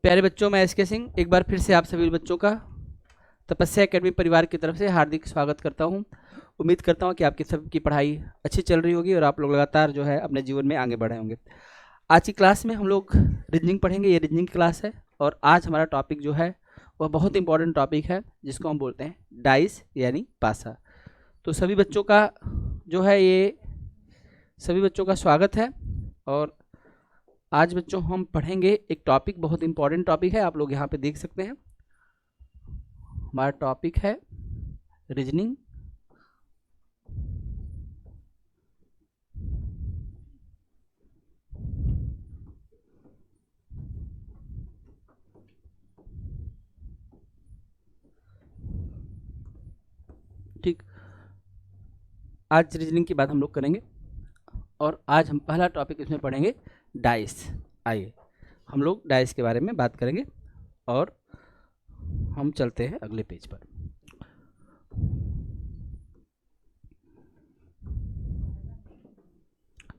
प्यारे बच्चों, मैं एस के सिंह एक बार फिर से आप सभी बच्चों का तपस्या एकेडमी परिवार की तरफ से हार्दिक स्वागत करता हूं। उम्मीद करता हूं कि आपकी सबकी पढ़ाई अच्छी चल रही होगी और आप लोग लगातार जो है अपने जीवन में आगे बढ़े होंगे। आज की क्लास में हम लोग रीजनिंग पढ़ेंगे। ये रीजनिंग क्लास है और आज हमारा टॉपिक जो है वह बहुत इंपॉर्टेंट टॉपिक है, जिसको हम बोलते हैं डाइस यानी पासा। तो सभी बच्चों का जो है ये सभी बच्चों का स्वागत है। और आज बच्चों हम पढ़ेंगे एक टॉपिक, बहुत इंपॉर्टेंट टॉपिक है। आप लोग यहाँ पे देख सकते हैं, हमारा टॉपिक है रीजनिंग। ठीक, आज रीजनिंग की बात हम लोग करेंगे और आज हम पहला टॉपिक इसमें पढ़ेंगे डाइस। आइए हम लोग डाइस के बारे में बात करेंगे और हम चलते हैं अगले पेज पर।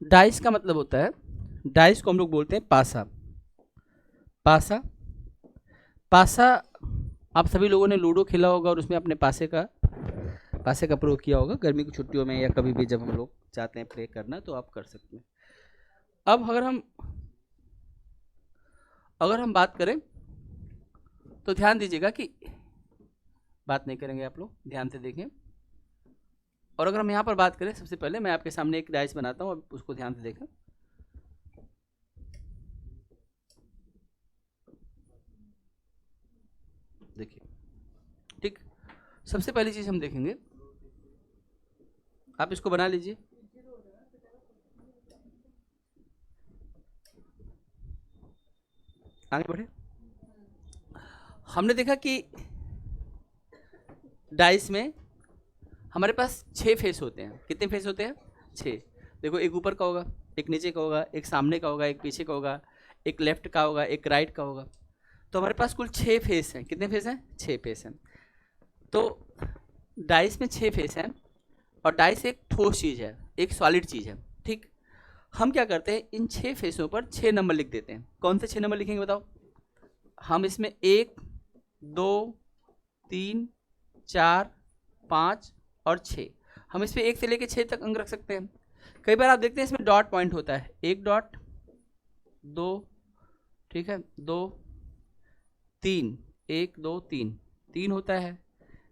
डाइस का मतलब होता है, डाइस को हम लोग बोलते हैं पासा। पासा पासा आप सभी लोगों ने लूडो खेला होगा और उसमें अपने पासे का प्रयोग किया होगा। गर्मी की छुट्टियों में या कभी भी जब हम लोग चाहते हैं प्ले करना तो आप कर सकते हैं। अब अगर हम बात करें तो ध्यान दीजिएगा कि बात नहीं करेंगे, आप लोग ध्यान से देखें। और अगर हम यहाँ पर बात करें, सबसे पहले मैं आपके सामने एक डाइस बनाता हूँ, अब उसको ध्यान से देखें। देखिए, ठीक, सबसे पहली चीज हम देखेंगे, आप इसको बना लीजिए। आगे बढ़े। हमने देखा कि डाइस में हमारे पास 6 फेस होते हैं। कितने फेस होते हैं? 6। देखो, एक ऊपर का होगा, एक नीचे का होगा, एक सामने का होगा, एक पीछे का होगा, एक लेफ्ट का होगा, एक राइट का होगा। तो हमारे पास कुल 6 फेस हैं। कितने फेस हैं? 6 फेस हैं। तो डाइस में 6 फेस हैं और डाइस एक ठोस चीज़ है, एक सॉलिड चीज़ है। ठीक, हम क्या करते हैं, इन 6 फेसों पर 6 नंबर लिख देते हैं। कौन से 6 नंबर लिखेंगे बताओ? हम इसमें 1, 2, 3, 4, 5 और 6, हम इस पर 1 से लेकर 6 तक अंक रख सकते हैं। कई बार आप देखते हैं इसमें डॉट पॉइंट होता है, 1 डॉट, 2, ठीक है, 2, 3, 1, 2, 3, 3 होता है।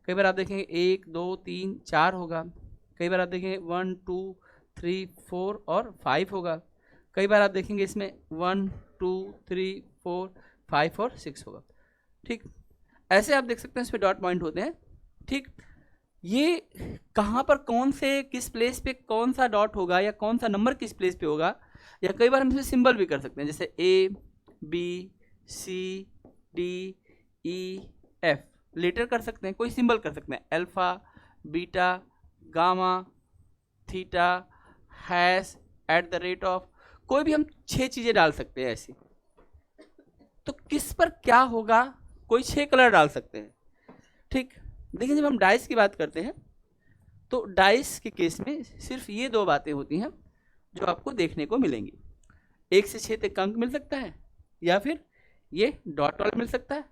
कई बार आप देखेंगे 1, 2, 3, 4 होगा। कई बार आप देखेंगे 1, 2, 3, 4 और 5 होगा। कई बार आप देखेंगे इसमें 1, 2, 3, 4, 5 और 6 होगा। ठीक, ऐसे आप देख सकते हैं इसमें डॉट पॉइंट होते हैं। ठीक, ये कहाँ पर कौन से किस प्लेस पे कौन सा डॉट होगा या कौन सा नंबर किस प्लेस पे होगा, या कई बार हम इसमें सिंबल भी कर सकते हैं, जैसे A, B, C, D, E, F, letter कर सकते हैं, कोई सिंबल कर सकते हैं, alpha, beta, gamma, theta, hash, @ कोई भी हम 6 चीज़ें डाल सकते हैं ऐसी। तो किस पर क्या होगा, कोई 6 कलर डाल सकते हैं। ठीक, देखिए, जब हम डाइस की बात करते हैं तो डाइस के केस में सिर्फ ये 2 बातें होती हैं जो आपको देखने को मिलेंगी। 1 से 6 तक अंक मिल सकता है, या फिर ये डॉट वाला मिल सकता है,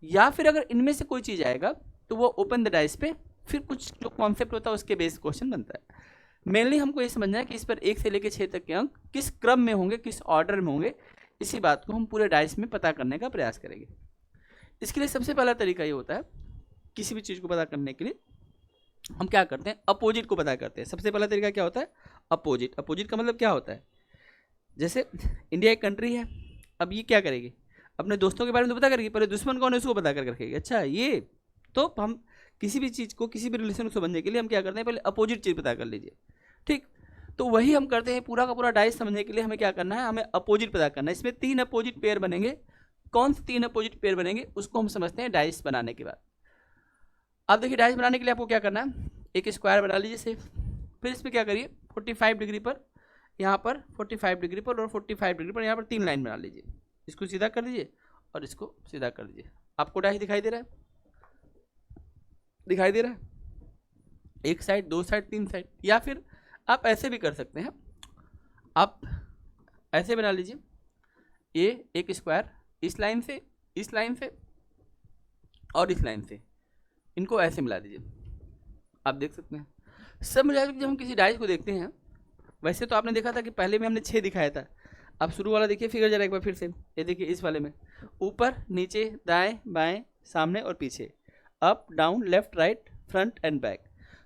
या फिर अगर इनमें से कोई चीज़ आएगा तो वो ओपन द डाइस पे फिर कुछ जो कॉन्सेप्ट होता है उसके बेस क्वेश्चन बनता है। मेनली हमको ये समझना है कि इस पर 1 से लेकर 6 तक के अंक किस क्रम में होंगे, किस ऑर्डर में होंगे। इसी बात को हम पूरे डाइस में पता करने का प्रयास करेंगे। इसके लिए सबसे पहला तरीका ये होता है, किसी भी चीज़ को पता करने के लिए हम क्या करते हैं, अपोजिट को पता करते हैं। सबसे पहला तरीका क्या होता है? अपोजिट। अपोजिट का मतलब क्या होता है? जैसे इंडिया एक कंट्री है, अब ये क्या करेगी, अपने दोस्तों के बारे में तो पता करेगी, पहले दुश्मन कौन है उसको पता कर रखेगी। अच्छा, ये तो हम किसी भी चीज़ को, किसी भी रिलेशन को समझने के लिए हम क्या करते हैं, पहले अपोजिट चीज़ पता कर लीजिए। ठीक, तो वही हम करते हैं। पूरा का पूरा डाइस समझने के लिए हमें क्या करना है, हमें अपोजिट पता करना है। इसमें 3 अपोजिट पेयर बनेंगे। कौन से 3 अपोजिट पेयर बनेंगे उसको हम समझते हैं डाइस बनाने के बाद। अब देखिए, डाइस बनाने के लिए आपको क्या करना है, एक स्क्वायर बना लीजिए सिर्फ। फिर इसमें क्या करिए, 45 डिग्री पर, यहाँ पर 45 डिग्री पर और 45 डिग्री पर यहाँ पर 3 लाइन बना लीजिए। इसको सीधा कर दीजिए और इसको सीधा कर दीजिए। आपको डाइस दिखाई दे रहा है? दिखाई दे रहा है? एक साइड, 2 साइड, 3 साइड। या फिर आप ऐसे भी कर सकते हैं, आप ऐसे बना लीजिए। ये एक स्क्वायर इस लाइन से इस लाइन से और इस लाइन से, इनको ऐसे मिला दीजिए, आप देख सकते हैं। सब मिला जब हम किसी डाइस को देखते हैं, वैसे तो आपने देखा था कि पहले में हमने 6 दिखाया था। अब शुरू वाला देखिए फिगर जरा एक बार फिर से, ये देखिए इस वाले में ऊपर नीचे दाएं बाएं सामने और पीछे, up down left right front end back.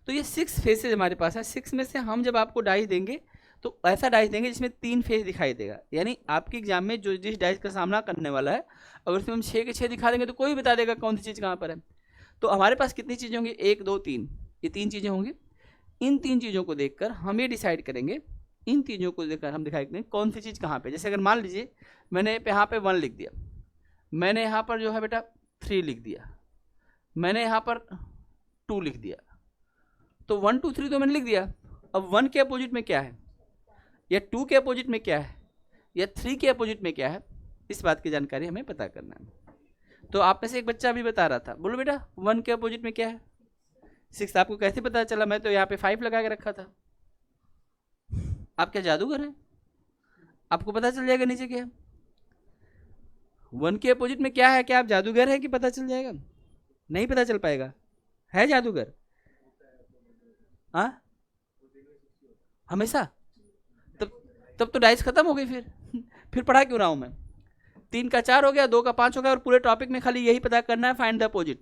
तो ये 6 फेसेज हमारे पास है। 6 में से हम जब आपको डाइस देंगे तो ऐसा डाइस देंगे जिसमें 3 फेस दिखाई देगा, यानी आपके एग्जाम में जो जिस डाइस का सामना करने वाला है, अगर उसमें हम 6 के 6 दिखा देंगे तो कोई बता देगा कौन सी चीज़ कहाँ पर है। तो हमारे पास कितनी चीज़ें होंगी, 1 2 3, ये 3 चीज़ें होंगी। इन 3 चीज़ों को देखकर हम ये डिसाइड करेंगे, इन चीज़ों को देखकर हम दिखाई देंगे कौन सी चीज़ कहाँ पे। जैसे अगर मान लीजिए मैंने यहाँ पे 1 लिख दिया, मैंने यहाँ पर जो है बेटा 3 लिख दिया, मैंने यहाँ पर 2 लिख दिया, तो 1 2 3 तो मैंने लिख दिया। अब 1 के अपोजिट में क्या है, या 2 के अपोजिट में क्या है, या 3 के अपोजिट में क्या है, इस बात की जानकारी हमें पता करना है। तो आप में से एक बच्चा अभी बता रहा था, बोलो बेटा 1 के अपोजिट में क्या है, 6। आपको कैसे पता चला, मैं तो यहाँ पे 5 लगा के रखा था। आप क्या जादूगर हैं, आपको पता चल जाएगा नीचे क्या है। 1 के अपोजिट में क्या है, क्या आप जादूगर हैं कि पता चल जाएगा, नहीं पता चल पाएगा, है जादूगर हाँ हमेशा। तब तो डाइस खत्म हो गई, फिर पढ़ा क्यों रहा हूं मैं। 3 का 4 हो गया, 2 का 5 हो गया, और पूरे टॉपिक में खाली यही पता करना है, फाइंड द अपोजिट।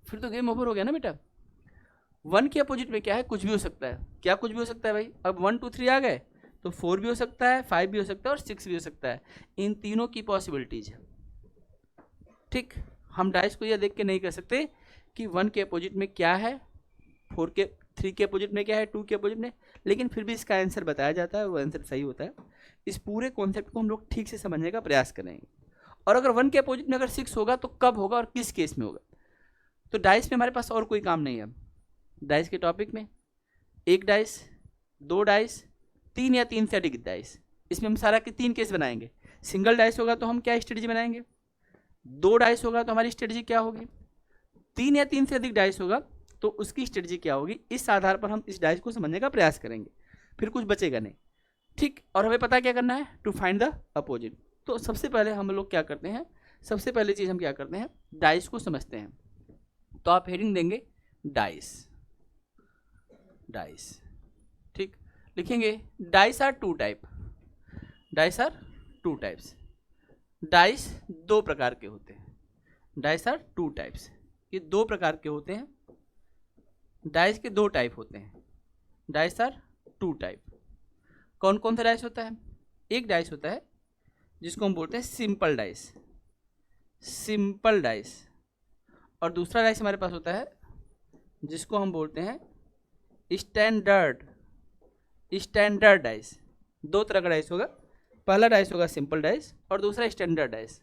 फिर तो गेम ओवर हो गया ना बेटा। 1 के अपोजिट में क्या है, कुछ भी हो सकता है। क्या कुछ भी हो सकता है भाई, अब 1 2 3 आ गए तो 4 भी हो सकता है, 5 भी हो सकता है और 6 भी हो सकता है। इन तीनों की पॉसिबिलिटीज है। ठीक, हम डाइस को यह देख के नहीं कह सकते कि 1 के अपोजिट में क्या है, 3 के अपोजिट में क्या है, 2 के अपोजिट में, लेकिन फिर भी इसका आंसर बताया जाता है, वो आंसर सही होता है। इस पूरे कॉन्सेप्ट को हम लोग ठीक से समझने का प्रयास करेंगे। और अगर 1 के अपोजिट में अगर 6 होगा तो कब होगा और किस केस में होगा। तो डाइस में हमारे पास और कोई काम नहीं है। डाइस के टॉपिक में 1 डाइस, 2 डाइस, 3 या 3 से अधिक डाइस, इसमें हम सारा के 3 केस बनाएंगे। सिंगल डाइस होगा तो हम क्या स्ट्रेटजी बनाएंगे, 2 डाइस होगा तो हमारी स्ट्रेटजी क्या होगी, 3 या 3 से अधिक डाइस होगा तो उसकी स्ट्रेटजी क्या होगी। इस आधार पर हम इस डाइस को समझने का प्रयास करेंगे, फिर कुछ बचेगा नहीं। ठीक, और हमें पता क्या करना है, टू फाइंड द अपोजिट। तो सबसे पहले हम लोग क्या करते हैं, सबसे पहले चीज़ हम क्या करते हैं, डाइस को समझते हैं। तो आप हेडिंग देंगे डाइस, डाइस। ठीक, लिखेंगे dice are 2 type, dice are 2 types. Dice 2 प्रकार के होते हैं, डाइस आर 2 टाइप्स। ये 2 प्रकार के होते हैं, डाइस के 2 टाइप होते हैं, डाइस आर 2 टाइप। कौन कौन सा डाइस होता है, एक डाइस होता है जिसको हम बोलते हैं सिंपल डाइस, सिंपल डाइस। और दूसरा डाइस हमारे पास होता है जिसको हम बोलते हैं स्टैंडर्ड, स्टैंडर्ड डाइस। 2 तरह का डाइस होगा, पहला डाइस होगा सिंपल डाइस और दूसरा स्टैंडर्ड डाइस।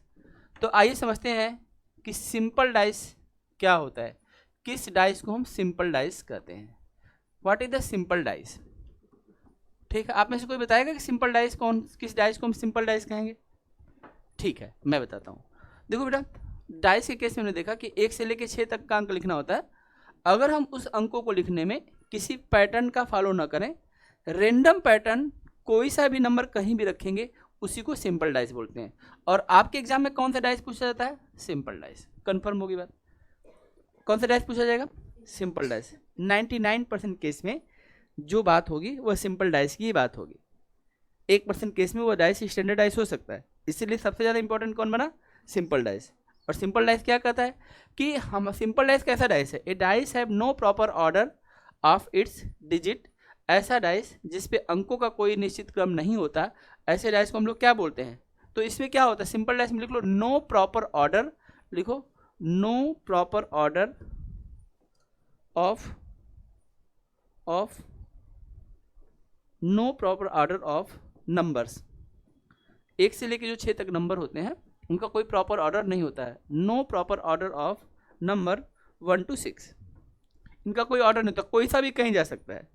तो आइए समझते हैं कि सिंपल डाइस क्या होता है, किस डाइस को हम सिंपल डाइस कहते हैं। What is the simple dice. ठीक है, आप में से कोई बताएगा कि सिंपल डाइस कौन, किस डाइस को हम सिंपल डाइस कहेंगे। ठीक है, मैं बताता हूँ। देखो बेटा, डाइस के केस में हमने देखा कि 1 से लेकर 6 तक का अंक लिखना होता है। अगर हम उस अंकों को लिखने में किसी पैटर्न का फॉलो ना करें, रेंडम पैटर्न, कोई सा भी नंबर कहीं भी रखेंगे, उसी को सिंपल डाइस बोलते हैं। और आपके एग्जाम में कौन सा डाइस पूछा जाता है, सिंपल डाइस। कंफर्म होगी बात, कौन सा डाइस पूछा जाएगा, सिंपल डाइस। 99% केस में जो बात होगी वह सिंपल डाइस की ही बात होगी। 1% केस में वह डाइस स्टैंडर्ड डाइस हो सकता है। इसीलिए सबसे ज़्यादा इंपॉर्टेंट कौन बना, सिंपल डाइस। और सिंपल डाइस क्या कहता है कि हम, सिंपल डाइस कैसा डाइस है, a dice have no proper order of its digit. ऐसा डाइस जिस पे अंकों का कोई निश्चित क्रम नहीं होता, ऐसे डाइस को हम लोग क्या बोलते हैं। तो इसमें क्या होता है, सिंपल डाइस में लिख लो नो प्रॉपर ऑर्डर, लिखो no proper order of no proper order of numbers. 1 से लेकर जो 6 तक नंबर होते हैं उनका कोई प्रॉपर ऑर्डर नहीं होता है। No proper order of number 1 to 6, इनका कोई ऑर्डर नहीं होता, कोई सा भी कहीं जा सकता है,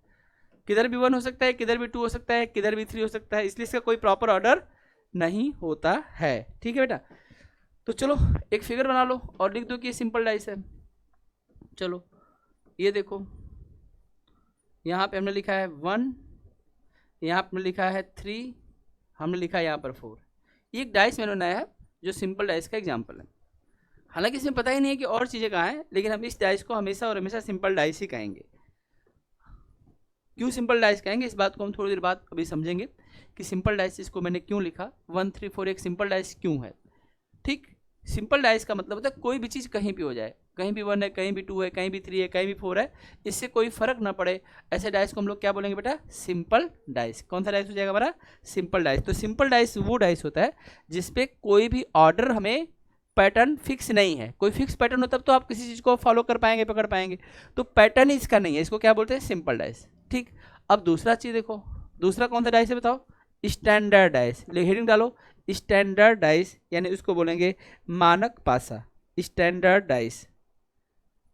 किधर भी 1 हो सकता है, किधर भी 2 हो सकता है, किधर भी 3 हो सकता है, इसलिए इसका कोई प्रॉपर ऑर्डर नहीं होता है। ठीक है बेटा, तो चलो एक फिगर बना लो और लिख दो कि ये सिंपल डाइस है। चलो ये देखो, यहाँ पे हमने लिखा है 1, यहाँ पे लिखा है 3, हमने लिखा यहाँ पर 4। ये एक डाइस मैंने बनाया है जो सिंपल डाइस का एग्जाम्पल है। हालांकि इसमें पता ही नहीं है कि और चीज़ें कहाँ हैं, लेकिन हम इस डाइस को हमेशा और हमेशा सिंपल डाइस ही कहेंगे। क्यों सिंपल डाइस कहेंगे इस बात को हम थोड़ी देर बाद अभी समझेंगे कि सिंपल डाइस इसको मैंने क्यों लिखा, 1 3 4 एक सिंपल डाइस क्यों है। ठीक, सिंपल डाइस का मतलब होता है कोई भी चीज़ कहीं भी हो जाए, कहीं भी 1 है, कहीं भी 2 है, कहीं भी 3 है, कहीं भी 4 है, इससे कोई फर्क ना पड़े। ऐसे डाइस को हम लोग क्या बोलेंगे बेटा, सिंपल डाइस। कौन सा डाइस हो जाएगा हमारा, सिंपल डाइस। तो सिंपल डाइस वो डाइस होता है जिसपे कोई भी ऑर्डर हमें पैटर्न फिक्स नहीं है। कोई फिक्स पैटर्न हो तब तो आप किसी चीज़ को फॉलो कर पाएंगे, पकड़ पाएंगे, तो पैटर्न इसका नहीं है, इसको क्या बोलते हैं, सिंपल डाइस। ठीक, अब दूसरा चीज़ देखो, दूसरा कौन सा डाइस है बताओ, स्टैंडर्ड डाइस। हेडिंग डालो स्टैंडर्ड डाइस, यानी उसको बोलेंगे मानक पासा, स्टैंडर्ड डाइस।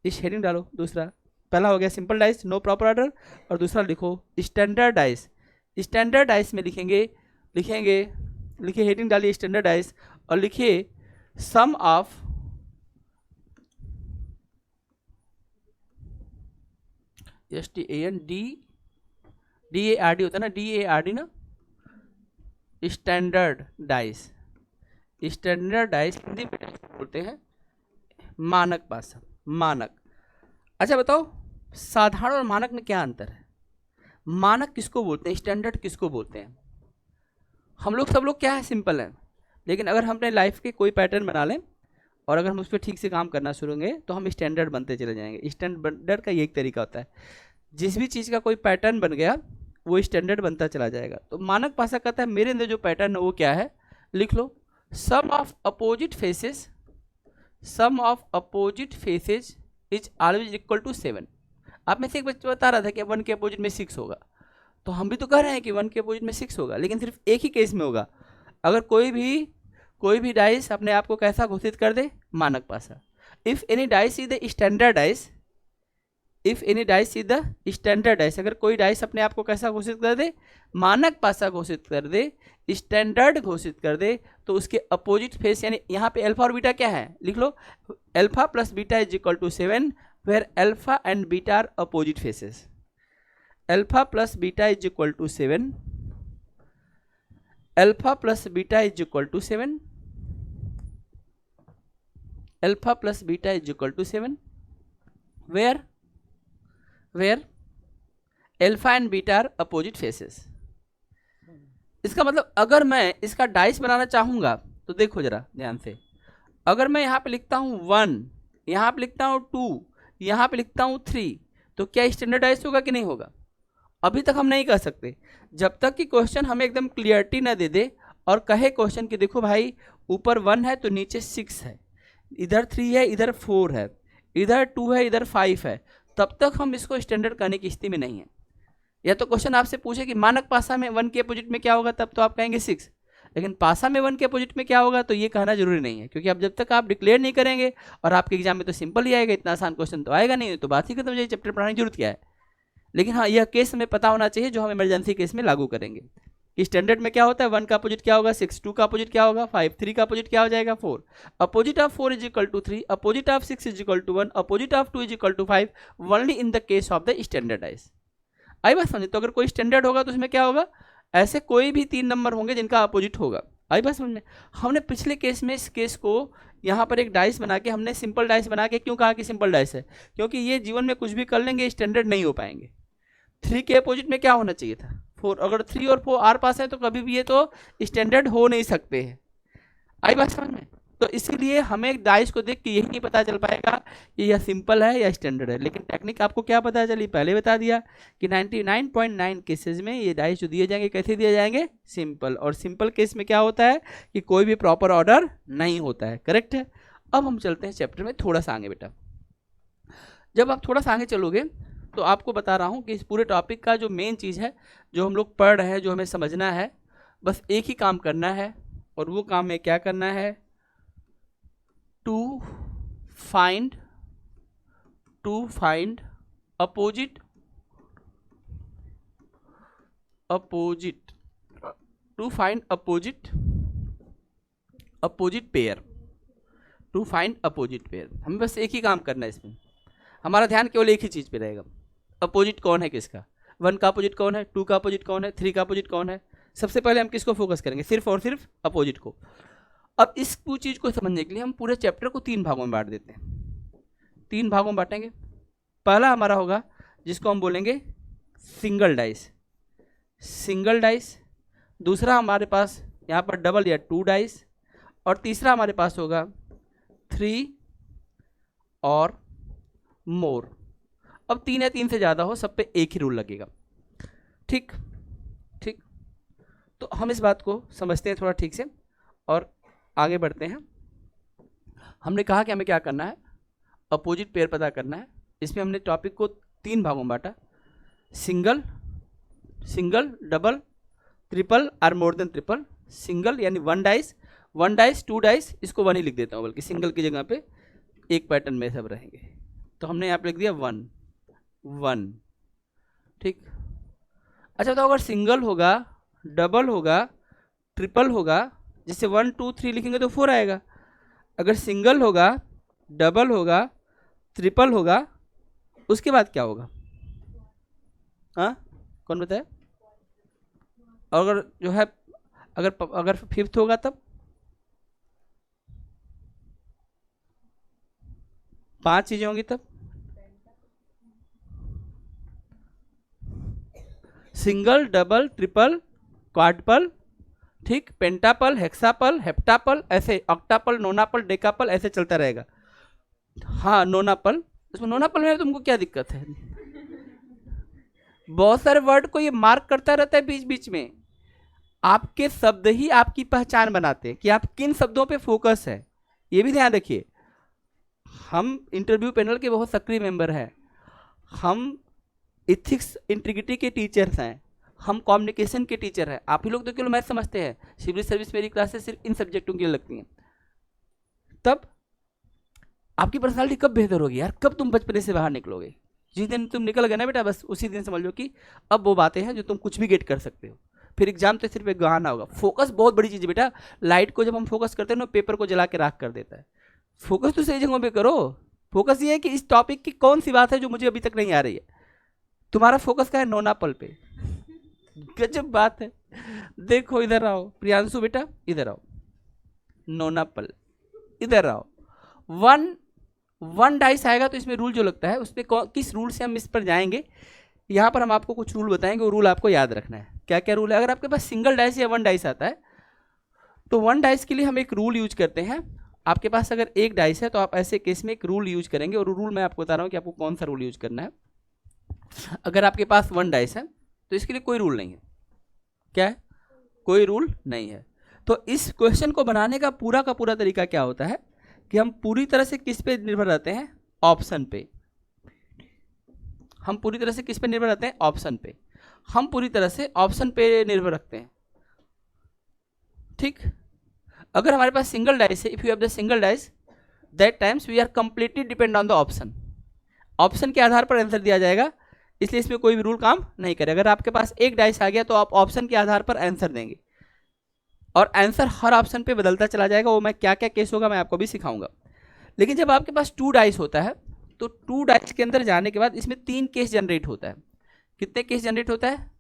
इस हेडिंग डालो दूसरा, पहला हो गया simple dice no proper order, और दूसरा लिखो स्टैंडर्ड डाइस। स्टैंडर्ड डाइस में लिखेंगे लिखिए हेडिंग डालिए स्टैंडर्ड डाइस, और लिखिए सम ऑफ STANDARD होता है ना, DARD ना, standard dice. Standard dice Hindi में बोलते हैं मानक पासा, मानक। अच्छा बताओ साधारण और मानक में क्या अंतर है। मानक किसको बोलते हैं, स्टैंडर्ड किसको बोलते हैं। हम लोग सब लोग क्या है, सिंपल है, लेकिन अगर हम अपने लाइफ के कोई पैटर्न बना लें और अगर हम उस पर ठीक से काम करना शुरू करेंगे तो हम स्टैंडर्ड बनते चले जाएंगे। स्टैंडर्ड का ये एक तरीका होता है, जिस भी चीज़ का कोई पैटर्न बन गया वो स्टैंडर्ड बनता चला जाएगा। तो मानक पासा कहता है मेरे अंदर जो पैटर्न है वो क्या है, लिख लो sum of opposite faces, sum of opposite faces is always equal to 7। आप में से एक बच्चा बता रहा था कि 1 के अपोजिट में 6 होगा, तो हम भी तो कह रहे हैं कि 1 के अपोजिट में 6 होगा, लेकिन सिर्फ एक ही केस में होगा, अगर कोई भी डाइस अपने आप को कैसा घोषित कर दे, मानक पासा। If any dice is the standard dice, if any dice is the standard dice, अगर कोई डाइस अपने आप को कैसा घोषित कर दे, मानक पासा घोषित कर दे, स्टैंडर्ड घोषित कर दे, तो उसके अपोजिट फेस, यानी यहाँ पे अल्फा और बीटा क्या है, लिख लो alpha plus beta is equal to 7, where alpha and beta are opposite faces. Alpha plus beta is equal to 7, alpha plus beta is equal to 7, alpha plus beta is equal to 7, where alpha and beta are opposite faces. इसका मतलब अगर मैं इसका dice बनाना चाहूंगा तो देखो जरा ध्यान से, अगर मैं यहाँ पे लिखता हूँ 1, यहाँ पे लिखता हूँ 2, यहाँ पे लिखता हूँ 3, तो क्या स्टैंडर्ड डाइस होगा कि नहीं होगा। अभी तक हम नहीं कह सकते जब तक कि क्वेश्चन हमें एकदम क्लियरिटी ना दे दे और कहे क्वेश्चन कि देखो भाई ऊपर 1 है तो नीचे 6 है, इधर 3 है इधर 4 है, इधर 2 है इधर 5 है, तब तक हम इसको स्टैंडर्ड करने की स्थिति में नहीं है। या तो क्वेश्चन आपसे पूछे कि मानक पासा में 1 के अपोजिट में क्या होगा, तब तो आप कहेंगे 6, लेकिन पासा में 1 के अपोजिट में क्या होगा तो ये कहना जरूरी नहीं है, क्योंकि अब जब तक आप डिक्लेयर नहीं करेंगे और आपके एग्जाम में तो सिंपल ही आएगा, इतना आसान क्वेश्चन तो आएगा नहीं, तो बात ही खत्म, ये चैप्टर पढ़ाने की जरूरत क्या है। लेकिन हाँ यह केस हमें पता होना चाहिए जो हम इमरजेंसी केस में लागू करेंगे कि स्टैंडर्ड में क्या होता है, 1 का अपोजिट क्या होगा 6, 2 का अपोजिट क्या होगा 5, 3 का अपोजिट क्या हो जाएगा 4, opposite of 4 is equal to 3, opposite of 6 is equal to 1, opposite of 2 is equal to 5, only in the case of the standardize. आई बात समझे। तो अगर कोई स्टैंडर्ड होगा तो उसमें क्या होगा, ऐसे कोई भी 3 नंबर होंगे जिनका अपोजिट होगा। आई बात समझ में। हमने पिछले केस में इस केस को यहाँ पर एक डाइस बना के, हमने सिंपल डाइस बना के क्यों कहा कि सिंपल डाइस है, क्योंकि ये जीवन में कुछ भी कर लेंगे स्टैंडर्ड नहीं हो पाएंगे। 3 के अपोजिट में क्या होना चाहिए था 4, अगर 3 और 4 आर पास है तो कभी भी ये तो स्टैंडर्ड हो नहीं सकते हैं। आई बात समझ में। तो इसीलिए हमें डाइस को देख के यही नहीं पता चल पाएगा कि यह सिंपल है या स्टैंडर्ड है, लेकिन टेक्निक आपको क्या पता चली, पहले बता दिया कि 99.9 केसेस में ये डाइस जो दिए जाएंगे कैसे दिए जाएंगे, सिंपल। और सिंपल केस में क्या होता है कि कोई भी प्रॉपर ऑर्डर नहीं होता है। करेक्ट है। अब हम चलते हैं चैप्टर में थोड़ा सा आगे बेटा। जब आप थोड़ा सा आगे चलोगे तो आपको बता रहा हूँ कि इस पूरे टॉपिक का जो मेन चीज़ है, जो हम लोग पढ़ रहे हैं, जो हमें समझना है, बस एक ही काम करना है, और वो काम में क्या करना है, to find opposite pair, to find opposite pair. हमें बस एक ही काम करना है, इसमें हमारा ध्यान केवल एक ही चीज़ पे रहेगा, अपोजिट कौन है किसका, 1 का अपोजिट कौन है, 2 का अपोजिट कौन है, 3 का अपोजिट कौन है, सबसे पहले हम किसको फोकस करेंगे? सिर्फ और सिर्फ अपोजिट को। अब इस चीज़ को समझने के लिए हम पूरे चैप्टर को 3 भागों में बांट देते हैं। 3 भागों में बांटेंगे। पहला हमारा होगा जिसको हम बोलेंगे सिंगल डाइस, सिंगल डाइस। दूसरा हमारे पास यहाँ पर डबल या 2 डाइस, और तीसरा हमारे पास होगा 3 और मोर। अब 3 या 3 से ज़्यादा हो, सब पे एक ही रूल लगेगा। ठीक ठीक, तो हम इस बात को समझते हैं थोड़ा ठीक से और आगे बढ़ते हैं। हमने कहा कि हमें क्या करना है, अपोजिट पेयर पता करना है। इसमें हमने टॉपिक को 3 भागों में बांटा, सिंगल, सिंगल, डबल, ट्रिपल और मोर देन ट्रिपल। सिंगल यानी 1 डाइस, 1 डाइस, 2 डाइस, इसको 1 ही लिख देता हूँ, बल्कि सिंगल की जगह पे एक पैटर्न में सब रहेंगे। तो हमने यहाँ पे लिख दिया 1 1। ठीक, अच्छा तो अगर सिंगल होगा, डबल होगा, ट्रिपल होगा, जैसे 1 2 3 लिखेंगे तो 4 आएगा। अगर सिंगल होगा, डबल होगा, ट्रिपल होगा, उसके बाद क्या होगा? हाँ, कौन बताए? और अगर जो है अगर 5th होगा तब 5 चीजें होंगी, तब सिंगल, डबल, ट्रिपल, क्वाड्रपल, ठीक, पेंटापल, हेक्सापल, हेप्टापल, ऐसे ऑक्टापल, नोनापल, डेकापल, ऐसे चलता रहेगा। हाँ, नोनापल, इसमें नोनापल में तुमको क्या दिक्कत है? बहुत सारे वर्ड को ये मार्क करता रहता है बीच बीच में। आपके शब्द ही आपकी पहचान बनाते हैं कि आप किन शब्दों पे फोकस है, ये भी ध्यान रखिए। हम इंटरव्यू पैनल के बहुत सक्रिय मेंबर हैं, हम इथिक्स इंटीग्रिटी के टीचर्स हैं, हम कम्युनिकेशन के टीचर हैं। आप ही लोग तो केवल मैथ समझते हैं, सिविल सर्विस मेरी क्लासेस सिर्फ इन सब्जेक्टों के लिए लगती हैं। तब आपकी पर्सनालिटी कब बेहतर होगी यार? कब तुम बचपने से बाहर निकलोगे? जिस दिन तुम निकल गए ना बेटा, बस उसी दिन समझ लो कि अब वो बातें हैं जो तुम कुछ भी गेट कर सकते हो। फिर एग्जाम तो सिर्फ एक बहाना होगा। फोकस बहुत बड़ी चीज़ है बेटा। लाइट को जब हम फोकस करते हैं ना, पेपर को जला के राख कर देता है। फोकस तो सही जगहों पे करो। फोकस ये है कि इस टॉपिक की कौन सी बात है जो मुझे अभी तक नहीं आ रही है। तुम्हारा फोकस क्या है? नोनापल पे। गजब बात है। देखो इधर आओ प्रियांशु बेटा, इधर आओ, नोनापल, इधर आओ। 1 डाइस आएगा तो इसमें रूल जो लगता है, उस पर किस रूल से हम इस पर जाएंगे, यहाँ पर हम आपको कुछ रूल बताएंगे। वो रूल आपको याद रखना है। क्या क्या रूल है? अगर आपके पास सिंगल डाइस या 1 डाइस आता है तो 1 डाइस के लिए हम एक रूल यूज करते हैं। आपके पास अगर 1 डाइस है तो आप ऐसे केस में एक रूल यूज करेंगे, और रूल मैं आपको बता रहा हूँ कि आपको कौन सा रूल यूज करना है। अगर आपके पास 1 डाइस है तो इसके लिए कोई रूल नहीं है। क्या है? कोई रूल नहीं है। तो इस क्वेश्चन को बनाने का पूरा तरीका क्या होता है कि हम पूरी तरह से किस पे निर्भर रहते हैं? ऑप्शन पे। हम पूरी तरह से किस पे निर्भर रहते हैं? ऑप्शन पे। हम पूरी तरह से ऑप्शन पे निर्भर रखते हैं। ठीक, अगर हमारे पास सिंगल डाइस है, if you have the single dice, that times we are completely depend on the option. Option के आधार पर आंसर दिया जाएगा, इसलिए इसमें कोई भी रूल काम नहीं करे। अगर आपके पास 1 डाइस आ गया तो आप ऑप्शन के आधार पर आंसर देंगे, और आंसर हर ऑप्शन पे बदलता चला जाएगा। वो मैं क्या क्या केस होगा मैं आपको भी सिखाऊंगा। लेकिन जब आपके पास 2 डाइस होता है तो 2 डाइस के अंदर जाने के बाद इसमें 3 केस जनरेट होता है। कितने केस जनरेट होता है?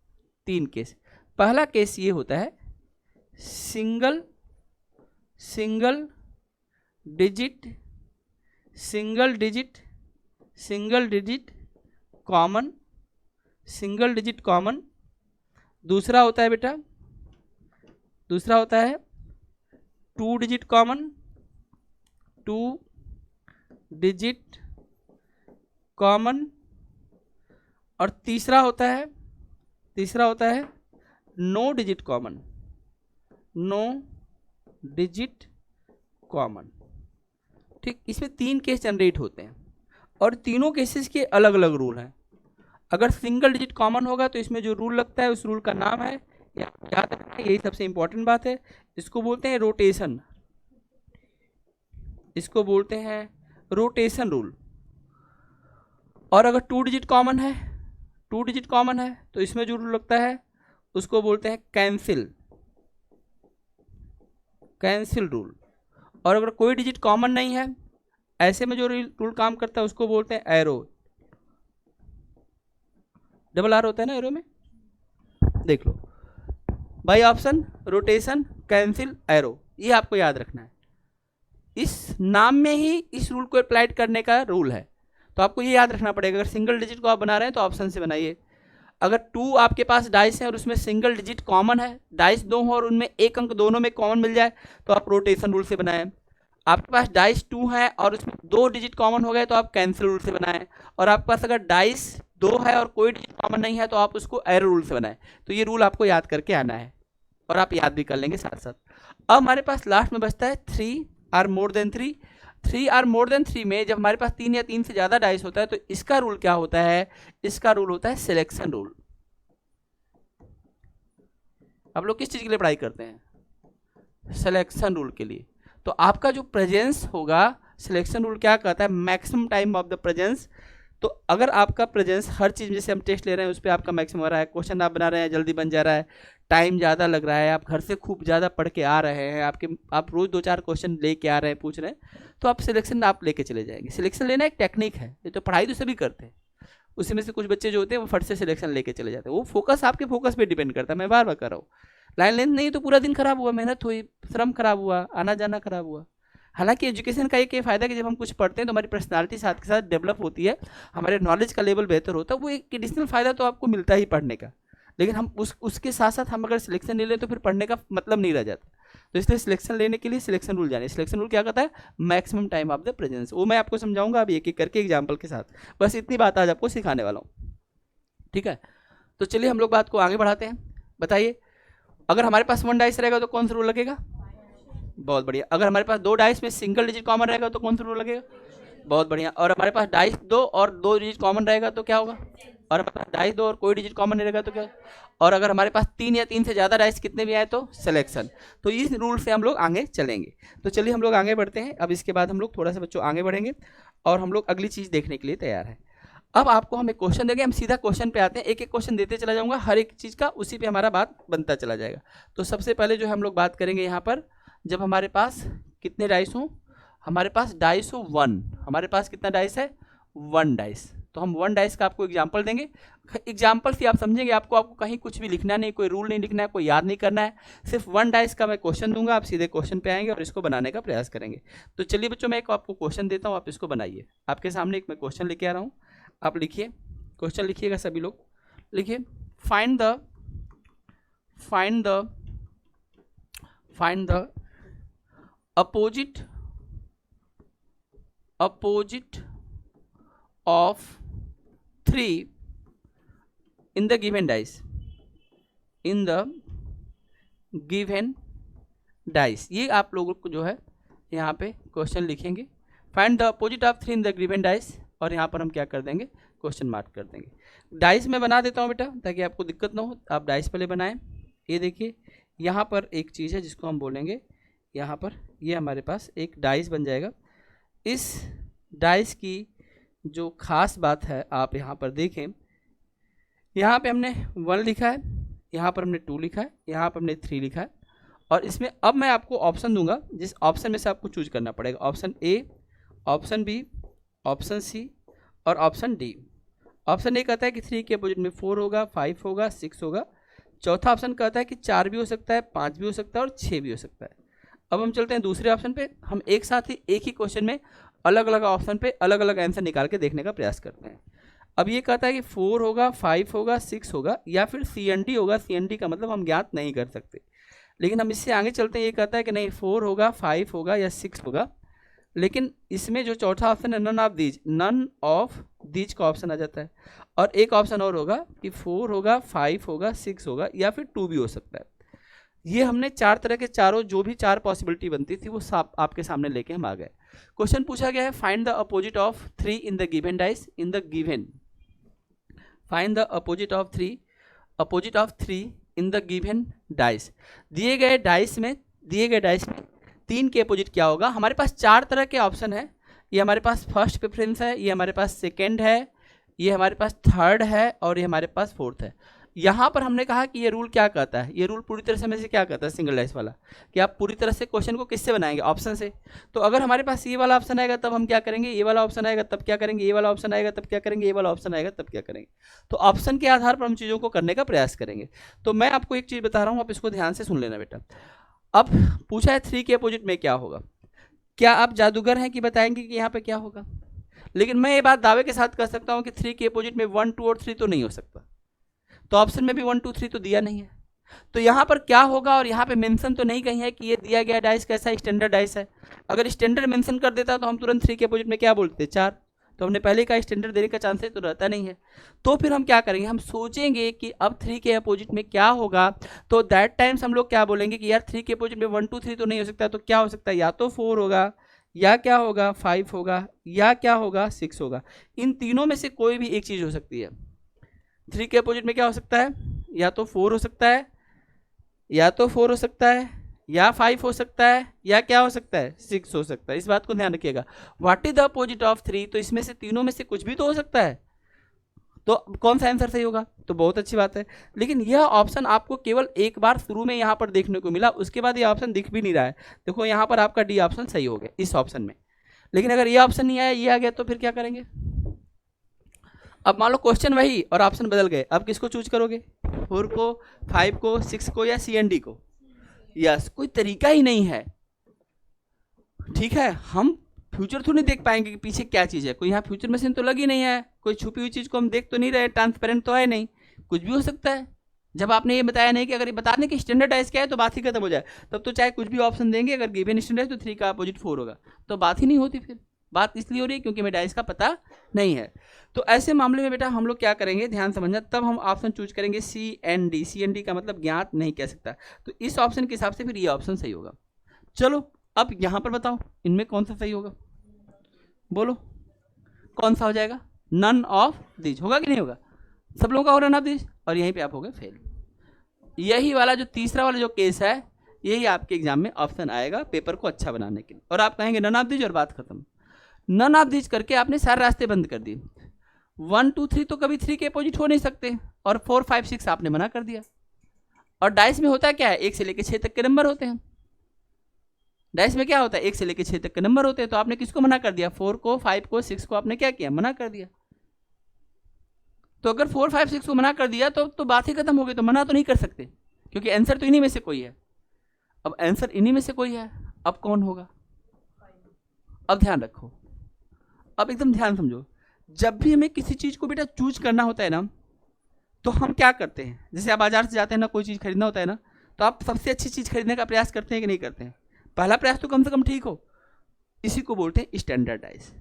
3 केस। पहला केस ये होता है single single digit, single digit, single digit common, single digit common. दूसरा होता है बेटा, दूसरा होता है 2 डिजिट कॉमन, 2 डिजिट कॉमन। और तीसरा होता है no digit common, no digit common. ठीक, इसमें 3 केस जनरेट होते हैं, और तीनों केसेस के अलग अलग रूल हैं। अगर सिंगल डिजिट कॉमन होगा तो इसमें जो रूल लगता है उस रूल का नाम है, याद रखना, यही सबसे इंपॉर्टेंट बात है, इसको बोलते हैं रोटेशन। इसको बोलते हैं रोटेशन रूल। और अगर 2 डिजिट कॉमन है, 2 डिजिट कॉमन है तो इसमें जो रूल लगता है उसको बोलते हैं कैंसिल, कैंसिल रूल। और अगर कोई डिजिट कॉमन नहीं है, ऐसे में जो रूल काम करता है उसको बोलते हैं एरो। डबल आर होता है ना एरो में, देख लो। By option, rotation, cancel, arrow, ये आपको याद रखना है। इस नाम में ही इस रूल को अप्लाइड करने का रूल है, तो आपको ये याद रखना पड़ेगा। अगर सिंगल डिजिट को आप बना रहे हैं तो ऑप्शन से बनाइए। अगर 2 आपके पास डाइस है और उसमें सिंगल डिजिट कॉमन है, डाइस 2 हो और उनमें एक अंक दोनों में कॉमन मिल जाए तो आप रोटेशन रूल से बनाएं। आपके पास डाइस 2 है और उसमें 2 डिजिट कॉमन हो गए तो आप कैंसिल रूल से बनाएं। और आपके पास अगर डाइस 2 है और कोई डिजिट कॉमन नहीं है तो आप उसको एरो रूल से बनाएं। तो ये रूल आपको याद करके आना है और आप याद भी कर लेंगे साथ साथ। अब हमारे पास लास्ट में बचता है 3 or more than 3। 3 or more than 3 में जब हमारे पास 3 या 3 से ज़्यादा डाइस होता है तो इसका रूल क्या होता है? इसका रूल होता है सिलेक्शन रूल। आप लोग किस चीज़ के लिए पढ़ाई करते हैं? सिलेक्शन रूल के लिए। तो आपका जो प्रेजेंस होगा, सिलेक्शन रूल क्या कहता है? Maximum time of the presence. तो अगर आपका प्रेजेंस हर चीज़, जैसे हम टेस्ट ले रहे हैं उस पर आपका मैक्सिमम हो रहा है, क्वेश्चन आप बना रहे हैं जल्दी बन जा रहा है, टाइम ज़्यादा लग रहा है, आप घर से खूब ज़्यादा पढ़ के आ रहे हैं, आप रोज़ 2-4 क्वेश्चन लेके आ रहे हैं, पूछ रहे हैं, तो आप सिलेक्शन आप लेके चले जाएंगे। सिलेक्शन लेना एक टेक्निक है, ये तो पढ़ाई तो सभी करते हैं, उसी में से कुछ बच्चे जो होते हैं वो फट से सिलेक्शन लेके चले जाते हैं। वो फोकस आपके फोकस पे डिपेंड करता है। मैं बार बार कर रहा हूँ, लाइन लेंथ नहीं तो पूरा दिन खराब हुआ, मेहनत हुई, श्रम खराब हुआ, आना जाना खराब हुआ। हालांकि एजुकेशन का एक ये फायदा है कि जब हम कुछ पढ़ते हैं तो हमारी पर्सनालिटी साथ के साथ डेवलप होती है, हमारे नॉलेज का लेवल बेहतर होता है, वो एक एडिशनल फायदा तो आपको मिलता ही पढ़ने का। लेकिन हम उसके साथ साथ हम अगर सिलेक्शन ले लें तो फिर पढ़ने का मतलब नहीं रह जाता। तो इसलिए सिलेक्शन लेने के लिए सिलेक्शन रूल जाने। सिलेक्शन रूल क्या कहता है? Maximum time of the presence. वो मैं आपको समझाऊंगा अभी एक एक करके एग्जाम्पल के साथ। बस इतनी बात आज आपको सिखाने वाला हूँ, ठीक है? तो चलिए हम लोग बात को आगे बढ़ाते हैं। बताइए, अगर हमारे पास 1 डाइस रहेगा तो कौन सा रूल लगेगा? बहुत बढ़िया। अगर हमारे पास 2 डाइस में सिंगल डिजिट कॉमन रहेगा तो कौन सा रूल लगेगा? बहुत बढ़िया। और हमारे पास डाइस 2 और 2 डिजिट कॉमन रहेगा तो क्या होगा? और हमारे पास डाइस 2 और कोई डिजिट कॉमन नहीं रहेगा तो क्या? और अगर हमारे पास 3 या 3 से ज़्यादा डाइस कितने भी आए तो सिलेक्शन। तो इस रूल से हम लोग आगे चलेंगे। तो चलिए हम लोग आगे बढ़ते हैं। अब इसके बाद हम लोग थोड़ा सा बच्चों आगे बढ़ेंगे और हम लोग अगली चीज़ देखने के लिए तैयार हैं। अब आपको हम एक क्वेश्चन देंगे, हम सीधा क्वेश्चन पे आते हैं। एक एक क्वेश्चन देते चला जाऊंगा हर एक चीज़ का, उसी पे हमारा बात बनता चला जाएगा। तो सबसे पहले जो हम लोग बात करेंगे यहाँ पर, जब हमारे पास कितने डाइस हों, हमारे पास डाइस हो 1, हमारे पास कितना डाइस है? 1 डाइस। तो हम 1 डाइस का आपको एग्जाम्पल देंगे। एग्जाम्पल से आप समझेंगे, आपको कहीं कुछ भी लिखना नहीं, कोई रूल नहीं लिखना है, कोई याद नहीं करना है, सिर्फ 1 डाइस का मैं क्वेश्चन दूंगा, आप सीधे क्वेश्चन पे आएंगे और इसको बनाने का प्रयास करेंगे। तो चलिए बच्चों, मैं एक आपको क्वेश्चन देता हूँ, आप इसको बनाइए। आपके सामने एक मैं क्वेश्चन लेके आ रहा हूँ, आप लिखिए। क्वेश्चन लिखिएगा सभी लोग, लिखिए। Find the opposite of 3 in the given dice, ये आप लोगों को जो है यहाँ पे क्वेश्चन लिखेंगे। Find the opposite of 3 in the given dice, और यहाँ पर हम क्या कर देंगे? क्वेश्चन मार्क कर देंगे। डाइस में बना देता हूँ बेटा ताकि आपको दिक्कत ना हो, आप डाइस पहले बनाएं। ये देखिए, यहाँ पर एक चीज़ है जिसको हम बोलेंगे, यहाँ पर ये हमारे पास एक डाइस बन जाएगा। इस डाइस की जो खास बात है आप यहाँ पर देखें, यहाँ पे हमने 1 लिखा है, यहाँ पर हमने 2 लिखा है, यहाँ पर हमने 3 लिखा है, और इसमें अब मैं आपको ऑप्शन दूंगा, जिस ऑप्शन में से आपको चूज करना पड़ेगा। Option A, option B, option C और ऑप्शन डी। ऑप्शन ए कहता है कि 3 के अपोजिट में 4 होगा, 5 होगा, 6 होगा। चौथा ऑप्शन कहता है कि 4 भी हो सकता है, 5 भी हो सकता है और 6 भी हो सकता है। अब हम चलते हैं दूसरे ऑप्शन पे। हम एक साथ ही एक ही क्वेश्चन में अलग अलग ऑप्शन पे अलग अलग आंसर निकाल के देखने का प्रयास करते हैं। अब ये कहता है कि 4 होगा, 5 होगा, 6 होगा या फिर CND होगा। CND का मतलब हम ज्ञात नहीं कर सकते, लेकिन हम इससे आगे चलते हैं। ये कहता है कि नहीं 4 होगा, 5 होगा या 6 होगा, लेकिन इसमें जो चौथा ऑप्शन है नन ऑफ दीज का ऑप्शन आ जाता है। और एक ऑप्शन और होगा कि 4 होगा, 5 होगा, 6 होगा या फिर 2 भी हो सकता है। ये हमने 4 तरह के जो भी 4 पॉसिबिलिटी बनती थी वो आपके सामने लेके हम आ गए। क्वेश्चन पूछा गया है find the opposite of 3 in the given dice in the given. Find the opposite of 3 in the given dice. दिए गए डाइस में 3 के अपोजिट क्या होगा? हमारे पास 4 तरह के ऑप्शन है। ये हमारे पास फर्स्ट प्रेफरेंस है, ये हमारे पास सेकेंड है, ये हमारे पास थर्ड है और ये हमारे पास फोर्थ है। यहाँ पर हमने कहा कि ये रूल क्या कहता है, ये रूल पूरी तरह से में से क्या कहता है सिंगल डाइस वाला, कि आप पूरी तरह से क्वेश्चन को किससे बनाएंगे, ऑप्शन से। तो अगर हमारे पास ये वाला ऑप्शन आएगा तब हम क्या करेंगे, ये वाला ऑप्शन आएगा तब क्या करेंगे, ये वाला ऑप्शन आएगा तब क्या करेंगे, ये वाला ऑप्शन आएगा तब क्या करेंगे। तो ऑप्शन के आधार पर हम चीज़ों को करने का प्रयास करेंगे। तो मैं आपको एक चीज़ बता रहा हूँ, आप इसको ध्यान से सुन लेना बेटा। अब पूछा है 3 के अपोजिट में क्या होगा, क्या आप जादूगर हैं कि बताएंगे कि यहाँ पे क्या होगा। लेकिन मैं ये बात दावे के साथ कह सकता हूँ कि 3 के अपोजिट में 1, 2 और 3 तो नहीं हो सकता। तो ऑप्शन में भी 1, 2, 3 तो दिया नहीं है। तो यहाँ पर क्या होगा, और यहाँ पे मेंशन तो नहीं कहीं है कि ये दिया गया डाइस कैसा है, स्टैंडर्ड डाइस है। अगर स्टैंडर्ड मेंशन कर देता तो हम तुरंत 3 के अपोजिट में क्या बोलते, 4। तो हमने पहले का स्टैंडर्ड देने का चांसेस तो रहता नहीं है। तो फिर हम क्या करेंगे, हम सोचेंगे कि अब 3 के अपोजिट में क्या होगा। तो दैट टाइम्स हम लोग क्या बोलेंगे कि यार 3 के अपोजिट में 1, 2, 3 तो नहीं हो सकता, तो क्या हो सकता है, या तो 4 होगा, या क्या होगा 5 होगा, या क्या होगा 6 होगा। इन तीनों में से कोई भी एक चीज़ हो सकती है। 3 के अपोजिट में क्या हो सकता है, या तो 4 हो सकता है, या तो 4 हो सकता है, या 5 हो सकता है, या क्या हो सकता है 6 हो सकता है। इस बात को ध्यान रखिएगा। What is the opposite of 3, तो इसमें से तीनों में से कुछ भी तो हो सकता है। तो कौन सा आंसर सही होगा, तो बहुत अच्छी बात है। लेकिन यह ऑप्शन आपको केवल एक बार शुरू में यहाँ पर देखने को मिला, उसके बाद ये ऑप्शन दिख भी नहीं रहा है। देखो यहाँ पर आपका डी ऑप्शन सही हो गया इस ऑप्शन में। लेकिन अगर ये ऑप्शन नहीं आया, ये आ गया, तो फिर क्या करेंगे। अब मान लो क्वेश्चन वही और ऑप्शन बदल गए, अब किसको चूज करोगे, 4 को, 5 को, 6 को, या सी एंड डी को। यस, कोई तरीका ही नहीं है। ठीक है, हम फ्यूचर तो नहीं देख पाएंगे कि पीछे क्या चीज़ है, कोई यहाँ फ्यूचर मशीन तो लगी नहीं है, कोई छुपी हुई चीज़ को हम देख तो नहीं रहे, ट्रांसपेरेंट तो है नहीं, कुछ भी हो सकता है। जब आपने ये बताया नहीं कि अगर ये बताने की स्टैंडर्डाइज क्या है तो बात ही खत्म हो जाए। तब तो चाहे कुछ भी ऑप्शन देंगे, अगर गिवन स्टैंडर्ड तो 3 का अपोजिट 4 होगा, तो बात ही नहीं होती। फिर बात इसलिए हो रही है क्योंकि हमें डाइस का पता नहीं है। तो ऐसे मामले में बेटा हम लोग क्या करेंगे, ध्यान समझना, तब हम ऑप्शन चूज करेंगे C and D. C and D का मतलब ज्ञात नहीं कह सकता, तो इस ऑप्शन के हिसाब से फिर ये ऑप्शन सही होगा। चलो अब यहाँ पर बताओ इनमें कौन सा सही होगा, बोलो कौन सा हो जाएगा। नन ऑफ दिस होगा कि नहीं होगा, सब लोगों का हो नन ऑफ दिस, और यहीं पे आप हो गए फेल। यही वाला जो तीसरा वाला जो केस है, यही आपके एग्जाम में ऑप्शन आएगा पेपर को अच्छा बनाने के लिए, और आप कहेंगे नन ऑफ दिस और बात खत्म। नन ऑफ दिस करके आपने सारे रास्ते बंद कर दिए। 1, 2, 3 तो कभी 3 के अपोजिट हो नहीं सकते, और 4, 5, 6 आपने मना कर दिया। और डाइस में होता क्या है, 1 से लेकर 6 तक के नंबर होते हैं। डाइस में क्या होता है, 1 से लेकर 6 तक के नंबर होते हैं। तो आपने किसको मना कर दिया, 4 को, 5 को, 6 को आपने क्या किया, मना कर दिया। तो अगर 4, 5, 6 को मना कर दिया तो बात ही खत्म हो गई, तो मना तो नहीं कर सकते, क्योंकि आंसर तो इन्हीं में से कोई है। अब आंसर इन्हीं में से कोई है, अब कौन होगा। अब ध्यान रखो, अब एकदम ध्यान समझो, जब भी हमें किसी चीज़ को बेटा चूज करना होता है ना, तो हम क्या करते हैं, जैसे आप बाजार से जाते हैं ना, कोई चीज़ खरीदना होता है ना, तो आप सबसे अच्छी चीज़ खरीदने का प्रयास करते हैं कि नहीं करते हैं। पहला प्रयास तो कम से कम ठीक हो, इसी को बोलते हैं स्टैंडर्डाइज।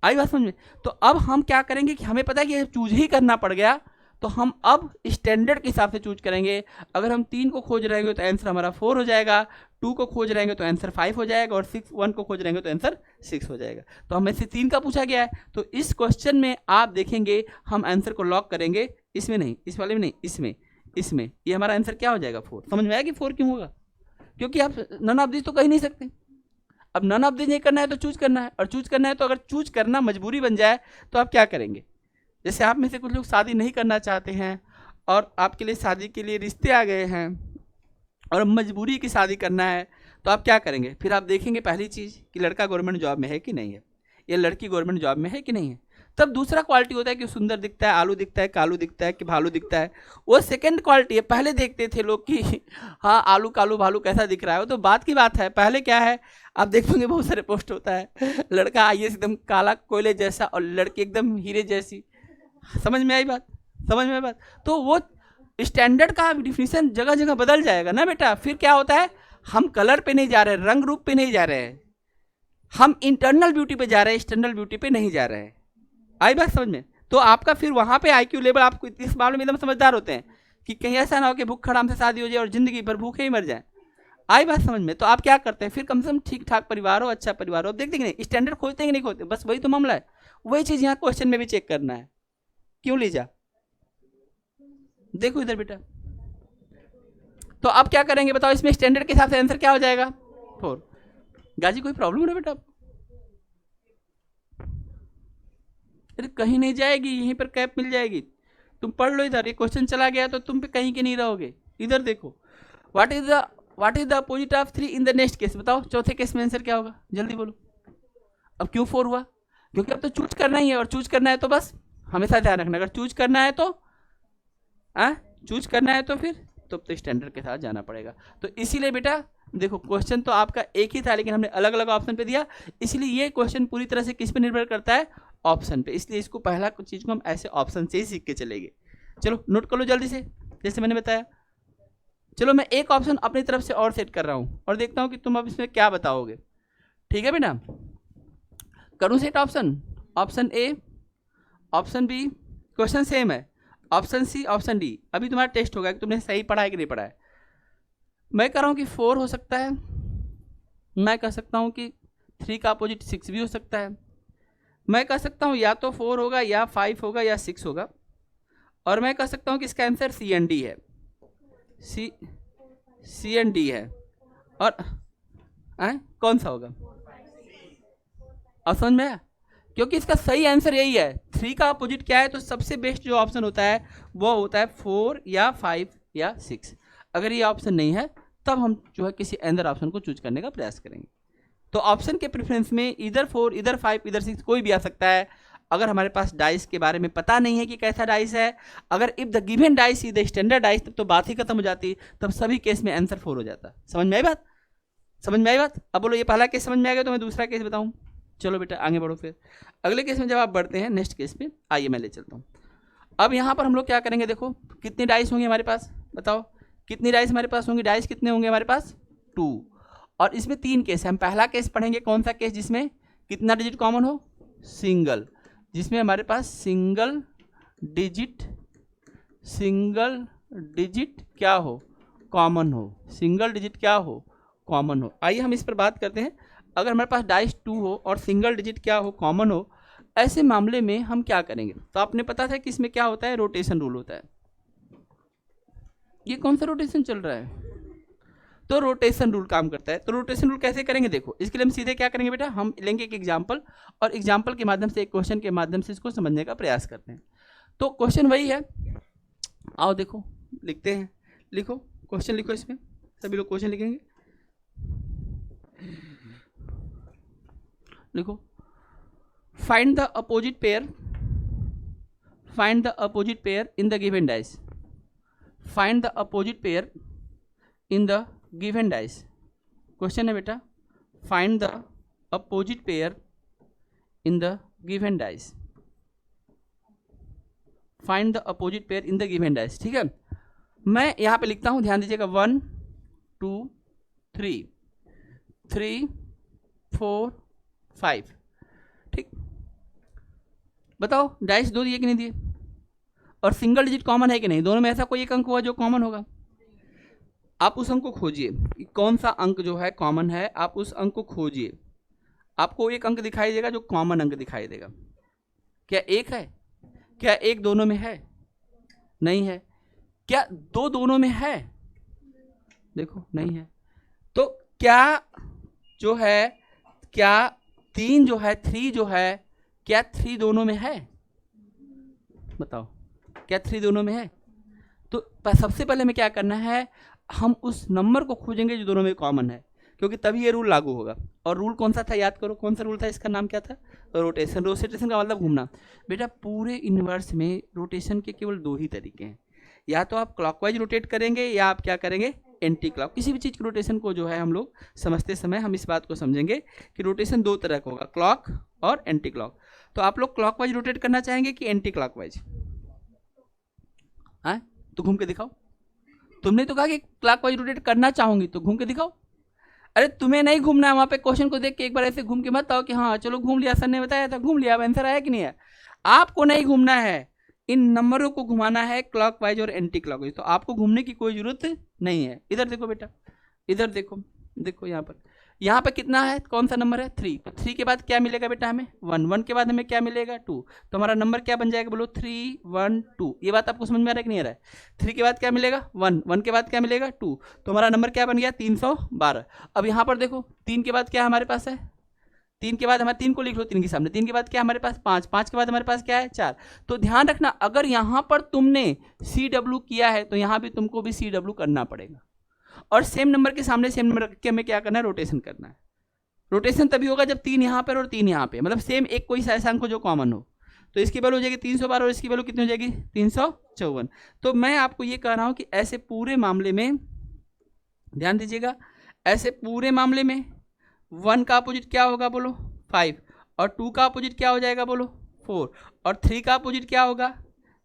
आई बात समझ में। तो अब हम क्या करेंगे कि हमें पता है कि चूज ही करना पड़ गया, तो हम अब स्टैंडर्ड के हिसाब से चूज करेंगे। अगर हम 3 को खोज रहेंगे तो आंसर हमारा 4 हो जाएगा, 2 को खोज रहेंगे तो आंसर 5 हो जाएगा, और 1 को खोज रहेंगे तो आंसर 6 हो जाएगा। तो हमें से 3 का पूछा गया है, तो इस क्वेश्चन में आप देखेंगे हम आंसर को लॉक करेंगे, इसमें नहीं, इस वाले में नहीं, इसमें ये हमारा आंसर क्या हो जाएगा 4। समझ में आया कि 4 क्यों होगा, क्योंकि आप नन ऑफ दिस तो कह ही नहीं सकते। अब नन ऑफ दिस नहीं करना है तो चूज करना है, और चूज करना है तो अगर चूज करना मजबूरी बन जाए तो आप क्या करेंगे। जैसे आप में से कुछ लोग शादी नहीं करना चाहते हैं, और आपके लिए शादी के लिए रिश्ते आ गए हैं, और मजबूरी की शादी करना है, तो आप क्या करेंगे। फिर आप देखेंगे पहली चीज़ कि लड़का गवर्नमेंट जॉब में है कि नहीं है, या लड़की गवर्नमेंट जॉब में है कि नहीं है। तब दूसरा क्वालिटी होता है कि सुंदर दिखता है, आलू दिखता है, कालू दिखता है कि भालू दिखता है, वो सेकंड क्वालिटी है। पहले देखते थे लोग कि हाँ आलू कालू भालू कैसा दिख रहा है, वो तो बात की बात है। पहले क्या है, आप देखेंगे बहुत सारे पोस्ट होता है, लड़का आईएएस एकदम काला कोयले जैसा, और लड़की एकदम हीरे जैसी। समझ में आई बात, समझ में आई बात। तो वो स्टैंडर्ड का डिफिनीशन जगह जगह बदल जाएगा ना बेटा। फिर क्या होता है, हम कलर पे नहीं जा रहे, रंग रूप पे नहीं जा रहे हैं, हम इंटरनल ब्यूटी पे जा रहे हैं, एक्सटर्नल ब्यूटी पे नहीं जा रहे हैं। आई बात समझ में। तो आपका फिर वहाँ पे आईक्यू लेवल, आपको इस मामले में एकदम समझदार होते हैं कि कहीं ऐसा ना हो कि भूख हराम से शादी हो जाए और जिंदगी भर भूखे ही मर जाए। आई बात समझ में। तो आप क्या करते हैं, फिर कम से कम ठीक ठाक परिवार हो, अच्छा परिवार हो। देखते कि नहीं स्टैंडर्ड खोजते हैं कि नहीं खोजते, बस वही तो मामला है। वही चीज़ यहाँ क्वेश्चन में भी चेक करना है। क्यों लीजा, देखो इधर बेटा। तो आप क्या करेंगे बताओ, इसमें स्टैंडर्ड के हिसाब से आंसर क्या हो जाएगा 4। गाजी कोई प्रॉब्लम है बेटा, अरे कहीं नहीं जाएगी, यहीं पर कैप मिल जाएगी। तुम पढ़ लो इधर, ये क्वेश्चन चला गया तो तुम पे कहीं के नहीं रहोगे। इधर देखो, what is the opposite of 3 in the next case. बताओ चौथे केस में आंसर क्या होगा, जल्दी बोलो। अब क्यों 4 हुआ, क्योंकि अब तो चूज करना ही है, और चूज करना है तो बस हमेशा ध्यान रखना, अगर चूज करना है तो फिर तो स्टैंडर्ड के साथ जाना पड़ेगा। तो इसीलिए बेटा देखो, क्वेश्चन तो आपका एक ही था, लेकिन हमने अलग अलग ऑप्शन पे दिया, इसलिए ये क्वेश्चन पूरी तरह से किस पे निर्भर करता है, ऑप्शन पे। इसलिए इसको पहला कुछ चीज़ को हम ऐसे ऑप्शन से ही सीख के चलेंगे। चलो नोट कर लो जल्दी से, जैसे मैंने बताया। चलो मैं एक ऑप्शन अपनी तरफ से और सेट कर रहा हूँ और देखता हूँ कि तुम अब इसमें क्या बताओगे। ठीक है बेटा, करूँ set option, option A, option B, question same है, ऑप्शन सी, ऑप्शन डी। अभी तुम्हारा टेस्ट होगा कि तुमने सही पढ़ा है कि नहीं पढ़ा है। मैं कह रहा हूँ कि 4 हो सकता है, मैं कह सकता हूँ कि 3 का अपोजिट 6 भी हो सकता है, मैं कह सकता हूँ या तो 4 होगा या 5 होगा या 6 होगा, और मैं कह सकता हूँ कि इसका आंसर सी एंड डी है, सी एंड डी है। और कौन सा होगा, और समझ में आया, क्योंकि इसका सही आंसर यही है। 3 का अपोजिट क्या है, तो सबसे बेस्ट जो ऑप्शन होता है वो होता है 4 या 5 या 6। अगर ये ऑप्शन नहीं है तब हम जो है किसी अदर ऑप्शन को चूज करने का प्रयास करेंगे। तो ऑप्शन के प्रेफरेंस में इधर 4, इधर 5, इधर 6 कोई भी आ सकता है। अगर हमारे पास डाइस के बारे में पता नहीं है कि कैसा डाइस है, अगर if the given dice is the standard dice, तब तो बात ही खत्म हो जाती, तब सभी केस में आंसर 4 हो जाता। समझ में आई बात, समझ में आई बात। अब बोलो ये पहला केस समझ में आ गया, तो मैं दूसरा केस बताऊँ। चलो बेटा आगे बढ़ो, फिर अगले केस में जब आप बढ़ते हैं नेक्स्ट केस पे, आइए मैं ले चलता हूँ। अब यहाँ पर हम लोग क्या करेंगे, देखो कितनी डाइस होंगे हमारे पास, बताओ कितनी डाइस हमारे पास होंगी, डाइस कितने होंगे हमारे पास 2, और इसमें 3 केस है। हम पहला केस पढ़ेंगे, कौन सा केस, जिसमें कितना डिजिट कॉमन हो, सिंगल, जिसमें हमारे पास सिंगल डिजिट क्या हो, कॉमन हो, सिंगल डिजिट क्या हो, कॉमन हो। आइए हम इस पर बात करते हैं। अगर हमारे पास डाइस 2 हो और सिंगल डिजिट क्या हो, कॉमन हो, ऐसे मामले में हम क्या करेंगे। तो आपने पता था कि इसमें क्या होता है, रोटेशन रूल होता है। ये कौन सा रोटेशन चल रहा है, तो रोटेशन रूल काम करता है। तो रोटेशन रूल कैसे करेंगे, देखो इसके लिए हम सीधे क्या करेंगे बेटा, हम लेंगे एक एग्जाम्पल, और एग्जाम्पल के माध्यम से, एक क्वेश्चन के माध्यम से इसको समझने का प्रयास करते हैं। तो क्वेश्चन वही है, आओ देखो लिखते हैं, लिखो क्वेश्चन, लिखो इसमें सभी लोग क्वेश्चन लिखेंगे, लिखो find the opposite pair, find the opposite pair in the given dice, find the opposite pair in the given dice. Question है बेटा, find the opposite pair in the given dice, find the opposite pair in the given dice. ठीक है, मैं यहाँ पे लिखता हूँ, ध्यान दीजिएगा, 1 2 3 3 4 5। ठीक, बताओ डाइस 2 दिए कि नहीं दिए, और सिंगल डिजिट कॉमन है कि नहीं, दोनों में ऐसा कोई एक अंक हुआ जो कॉमन होगा। आप उस अंक को खोजिए, कौन सा अंक जो है कॉमन है, आप उस अंक को खोजिए। आपको एक अंक दिखाई देगा जो कॉमन अंक दिखाई देगा। क्या एक है, क्या एक दोनों में है, नहीं है। क्या 2 दोनों में है, देखो नहीं है। तो क्या जो है, क्या 3 जो है, 3 जो है, क्या 3 दोनों में है, बताओ क्या 3 दोनों में है। तो सबसे पहले हमें क्या करना है, हम उस नंबर को खोजेंगे जो दोनों में कॉमन है, क्योंकि तभी ये रूल लागू होगा। और रूल कौन सा था, याद करो कौन सा रूल था, इसका नाम क्या था, रोटेशन। रोटेशन का मतलब घूमना। बेटा पूरे यूनिवर्स में रोटेशन के केवल 2 ही तरीके हैं, या तो आप क्लॉकवाइज रोटेट करेंगे या आप क्या करेंगे, एंटी क्लॉक। किसी भी चीज़ के रोटेशन को जो है हम लोग समझते समय हम इस बात को समझेंगे कि रोटेशन 2 तरह का होगा, क्लॉक और एंटी क्लॉक। तो आप लोग क्लॉकवाइज रोटेट करना चाहेंगे कि एंटी क्लॉकवाइज, हाँ तो घूम के दिखाओ। तुमने तो कहा कि क्लॉकवाइज रोटेट करना चाहूंगी, तो घूम के दिखाओ। अरे तुम्हें नहीं घूमना है, वहाँ पे क्वेश्चन को देख के एक बार ऐसे घूम के मत आओ कि हाँ चलो घूम लिया, सर ने बताया था घूम लिया, अब आंसर आया कि नहीं है। आपको नहीं घूमना है, इन नंबरों को घुमाना है क्लॉकवाइज और एंटी क्लॉकवाइज। तो आपको घूमने की कोई जरूरत नहीं है। इधर देखो बेटा, इधर देखो, देखो यहाँ पर कितना है, कौन सा नंबर है, 3। तो 3 के बाद क्या मिलेगा बेटा हमें, 1। 1 के बाद हमें क्या मिलेगा, 2। तो हमारा नंबर क्या बन जाएगा, बोलो 3 1 2। ये बात आपको समझ में आ रहा है कि नहीं आ रहा है। 3 के बाद क्या मिलेगा, 1। 1 के बाद क्या मिलेगा, 2। तो हमारा नंबर क्या बन गया, 312। अब यहाँ पर देखो 3 के बाद क्या हमारे पास है, 3 के बाद हमारे 3 को लिख लो, 3 के सामने 3 के बाद क्या है हमारे पास 5, 5 के बाद हमारे पास क्या है 4। तो ध्यान रखना अगर यहाँ पर तुमने CW किया है तो यहाँ भी तुमको भी CW करना पड़ेगा, और सेम नंबर के सामने सेम नंबर रख के हमें क्या करना है, रोटेशन करना है। रोटेशन तभी होगा जब 3 यहाँ पर और 3 यहाँ पे, मतलब सेम एक कोई ऐसा अंक हो जो कॉमन हो। तो इसकी वैल्यू हो जाएगी 312 और इसकी वैल्यू कितनी हो जाएगी 354। तो मैं आपको ये कह रहा हूँ कि ऐसे पूरे मामले में ध्यान दीजिएगा, ऐसे पूरे मामले में 1 का अपोजिट क्या होगा बोलो 5, और 2 का अपोजिट क्या हो जाएगा बोलो 4, और 3 का अपोजिट क्या होगा।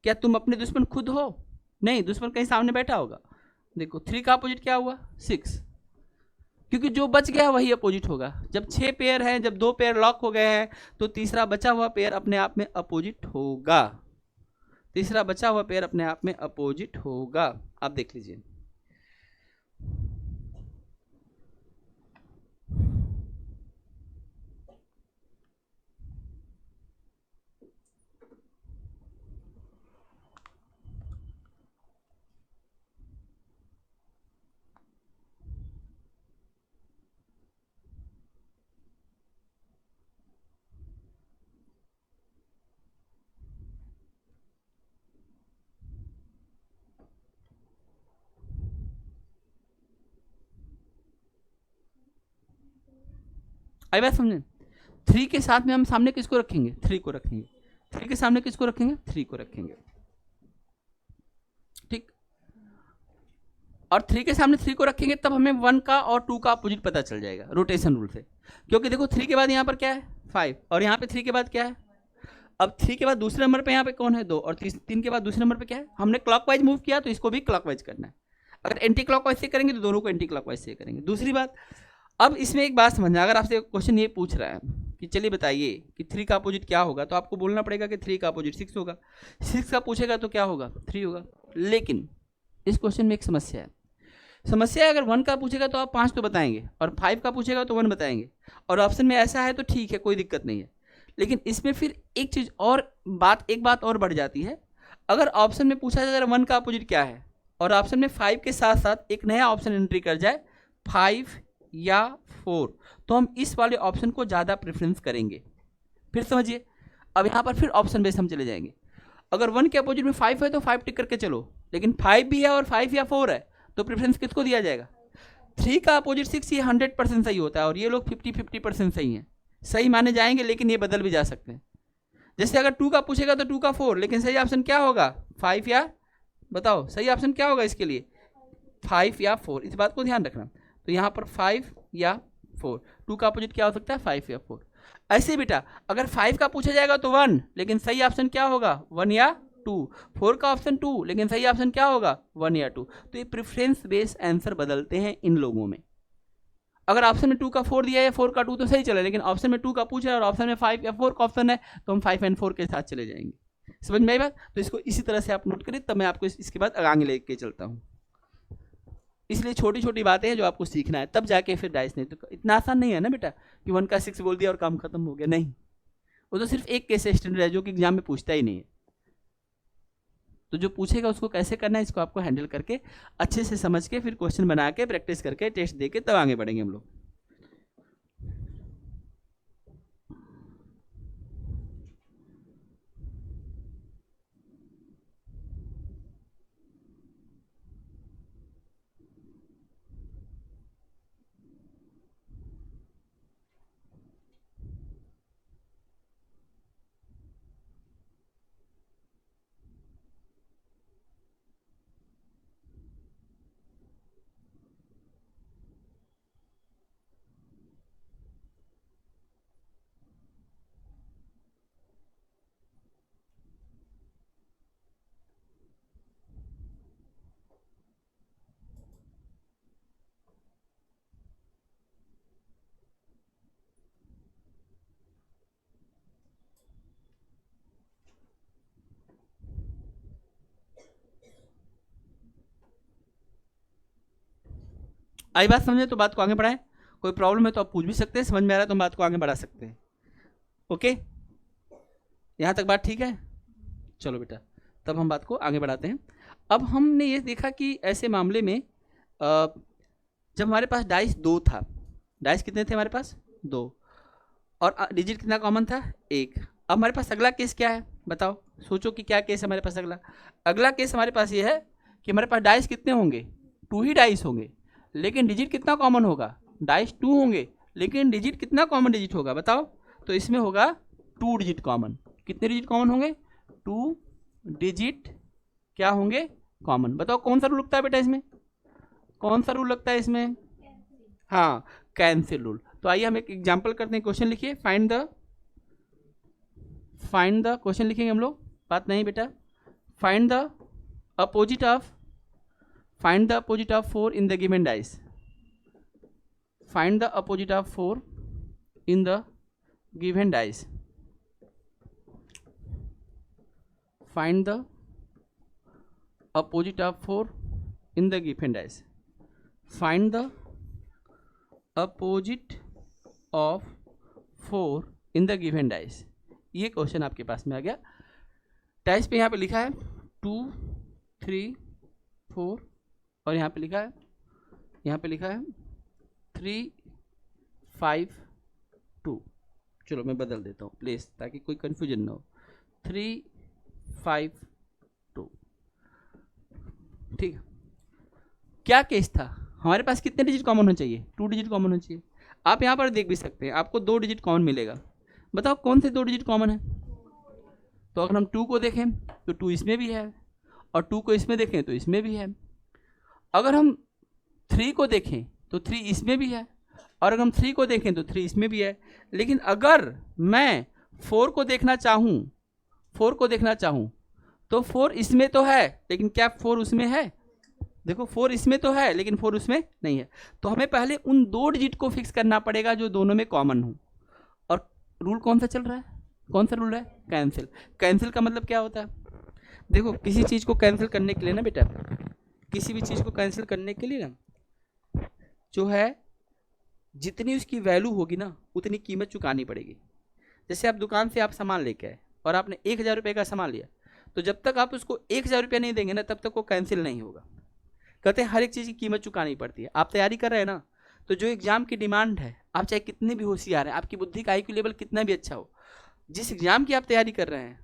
क्या तुम अपने दुश्मन खुद हो? नहीं, दुश्मन कहीं सामने बैठा होगा। देखो 3 का अपोजिट क्या हुआ 6, क्योंकि जो बच गया वही अपोजिट होगा। जब 6 पेयर हैं, जब 2 पेयर लॉक हो गए हैं, तो तीसरा बचा हुआ पेयर अपने आप में अपोजिट होगा। तीसरा बचा हुआ पेयर अपने आप में अपोजिट होगा। आप देख लीजिए, आई बात समझे। 3 के साथ में हम सामने किसको रखेंगे 3 को रखेंगे, 3 के सामने किसको रखेंगे 3 को रखेंगे, ठीक। और 3 के सामने 3 को रखेंगे तब हमें 1 का और 2 का अपोजिट पता चल जाएगा रोटेशन रूल से। क्योंकि देखो 3 के बाद यहाँ पर क्या है 5, और यहाँ पे 3 के बाद क्या है, अब 3 के बाद दूसरे नंबर पे यहाँ पे कौन है 2, और 3 के बाद दूसरे नंबर पे क्या है। हमने क्लॉकवाइज मूव किया तो इसको भी क्लॉकवाइज करना है। अगर एंटी क्लॉकवाइज से करेंगे तो दोनों को एंटी क्लॉकवाइज से करेंगे। दूसरी बात, अब इसमें एक बात समझना, अगर आपसे क्वेश्चन ये पूछ रहा है कि चलिए बताइए कि 3 का अपोजिट क्या होगा, तो आपको बोलना पड़ेगा कि 3 का अपोजिट 6 होगा। 6 का पूछेगा तो क्या होगा 3 होगा। लेकिन इस क्वेश्चन में एक समस्या है। समस्या है अगर 1 का पूछेगा तो आप 5 तो बताएंगे, और 5 का पूछेगा तो 1 बताएंगे, और ऑप्शन में ऐसा है तो ठीक है, कोई दिक्कत नहीं है। लेकिन इसमें फिर एक चीज़ और एक बात और बढ़ जाती है। अगर ऑप्शन में पूछा जाए अगर 1 का अपोजिट क्या है, और ऑप्शन में 5 के साथ साथ एक नया ऑप्शन एंट्री कर जाए 5 या 4, तो हम इस वाले ऑप्शन को ज़्यादा प्रेफरेंस करेंगे। फिर समझिए, अब यहाँ पर फिर ऑप्शन बेस हम चले जाएंगे। अगर 1 के अपोजिट में 5 है तो 5 टिक करके चलो, लेकिन 5 भी है और 5 या 4 है तो प्रेफरेंस किसको दिया जाएगा। 3 का अपोजिट 6 ये 100% सही होता है, और ये लोग 50-50% सही हैं, सही माने जाएंगे, लेकिन ये बदल भी जा सकते हैं। जैसे अगर 2 का पूछेगा तो 2 का 4, लेकिन सही ऑप्शन क्या होगा 5 या, बताओ सही ऑप्शन क्या होगा इसके लिए 5 या 4। इस बात को ध्यान रखना। तो यहाँ पर 5 या 4, 2 का अपोजिट क्या हो सकता है 5 या 4। ऐसे बेटा अगर 5 का पूछा जाएगा तो 1, लेकिन सही ऑप्शन क्या होगा 1 या 2। 4 का ऑप्शन 2, लेकिन सही ऑप्शन क्या होगा 1 या 2। तो ये प्रेफरेंस बेस्ड आंसर बदलते हैं इन लोगों में। अगर ऑप्शन में 2 का 4 दिया है, 4 का 2 तो सही चले, लेकिन ऑप्शन में 2 का पूछा है और ऑप्शन में 5 या 4 का ऑप्शन है, तो हम 5 एंड 4 के साथ चले जाएंगे। समझ में आई बात। तो इसको इसी तरह से आप नोट करें, तब मैं आपको इसके बाद आगे लेके चलता हूँ। इसलिए छोटी छोटी बातें हैं जो आपको सीखना है, तब जाके फिर डाइस। नहीं तो इतना आसान नहीं है ना बेटा कि 1 का 6 बोल दिया और काम खत्म हो गया। नहीं, वो तो सिर्फ एक केस स्टैंडर्ड है जो कि एग्जाम में पूछता ही नहीं है। तो जो पूछेगा उसको कैसे करना है, इसको आपको हैंडल करके अच्छे से समझ के फिर क्वेश्चन बना के प्रैक्टिस करके टेस्ट दे के तब आगे बढ़ेंगे हम लोग। आई बात समझे तो बात को आगे बढ़ाएं। कोई प्रॉब्लम है तो आप पूछ भी सकते हैं, समझ में आ रहा है तो हम बात को आगे बढ़ा सकते हैं। ओके, यहाँ तक बात ठीक है। चलो बेटा, तब हम बात को आगे बढ़ाते हैं। अब हमने ये देखा कि ऐसे मामले में जब हमारे पास डाइस 2 था, डाइस कितने थे हमारे पास 2, और डिजिट कितना कॉमन था, 1। अब हमारे पास अगला केस क्या है बताओ, सोचो कि क्या केस है हमारे पास। अगला केस हमारे पास ये है कि हमारे पास डाइस कितने होंगे, 2 ही डाइस होंगे, लेकिन डिजिट कितना कॉमन होगा, डाइस 2 होंगे, लेकिन डिजिट कितना कॉमन डिजिट होगा बताओ। तो इसमें होगा 2 डिजिट कॉमन। कितने डिजिट कॉमन होंगे, 2 डिजिट क्या होंगे कॉमन। बताओ कौन सा रूल लगता है बेटा इसमें, कौन सा रूल लगता है इसमें, हाँ कैंसिल रूल। तो आइए हम एक एग्जांपल करते हैं, क्वेश्चन लिखिए, फाइंड द क्वेश्चन लिखेंगे हम लोग, बात नहीं बेटा, find the opposite of 4 in the given dice, find the opposite of 4 in the given dice, find the opposite of 4 in the given dice, find the opposite of 4 in the given dice. ये question आपके पास में आ गया। Dice पे यहाँ पे लिखा है 2 3 4 और यहाँ पे लिखा है 3 5 2। चलो मैं बदल देता हूँ प्लीज़ ताकि कोई कन्फ्यूजन ना हो, 3 5 2। ठीक है, क्या केस था, हमारे पास कितने डिजिट कॉमन होने चाहिए, 2 डिजिट कॉमन होने चाहिए। आप यहाँ पर देख भी सकते हैं, आपको 2 डिजिट कॉमन मिलेगा। बताओ कौन से 2 डिजिट कॉमन है। तो अगर हम 2 को देखें तो 2 इसमें भी है, और 2 को इसमें देखें तो इसमें भी है। अगर हम 3 को देखें तो 3 इसमें भी है, और अगर हम 3 को देखें तो 3 इसमें भी है। लेकिन अगर मैं 4 को देखना चाहूँ तो 4 इसमें तो है, लेकिन क्या 4 उसमें है, देखो 4 इसमें तो है लेकिन 4 उसमें नहीं है। तो हमें पहले उन 2 डिजिट को फिक्स करना पड़ेगा जो दोनों में कॉमन हो। और रूल कौन सा चल रहा है, कौन सा रूल है, कैंसिल। कैंसिल का मतलब क्या होता है, देखो किसी चीज़ को कैंसिल करने के लिए ना बेटा, किसी भी चीज़ को कैंसिल करने के लिए ना जो है जितनी उसकी वैल्यू होगी ना उतनी कीमत चुकानी पड़ेगी। जैसे आप दुकान से आप सामान लेके आए और आपने 1000 रुपये का सामान लिया, तो जब तक आप उसको 1000 रुपया नहीं देंगे ना तब तक वो कैंसिल नहीं होगा। कहते हैं हर एक चीज़ की कीमत चुकानी पड़ती है। आप तैयारी कर रहे हैं ना, तो जो एग्जाम की डिमांड है, आप चाहे कितने भी होशियार हैं, आपकी बुद्धि का IQ लेवल कितना भी अच्छा हो, जिस एग्जाम की आप तैयारी कर रहे हैं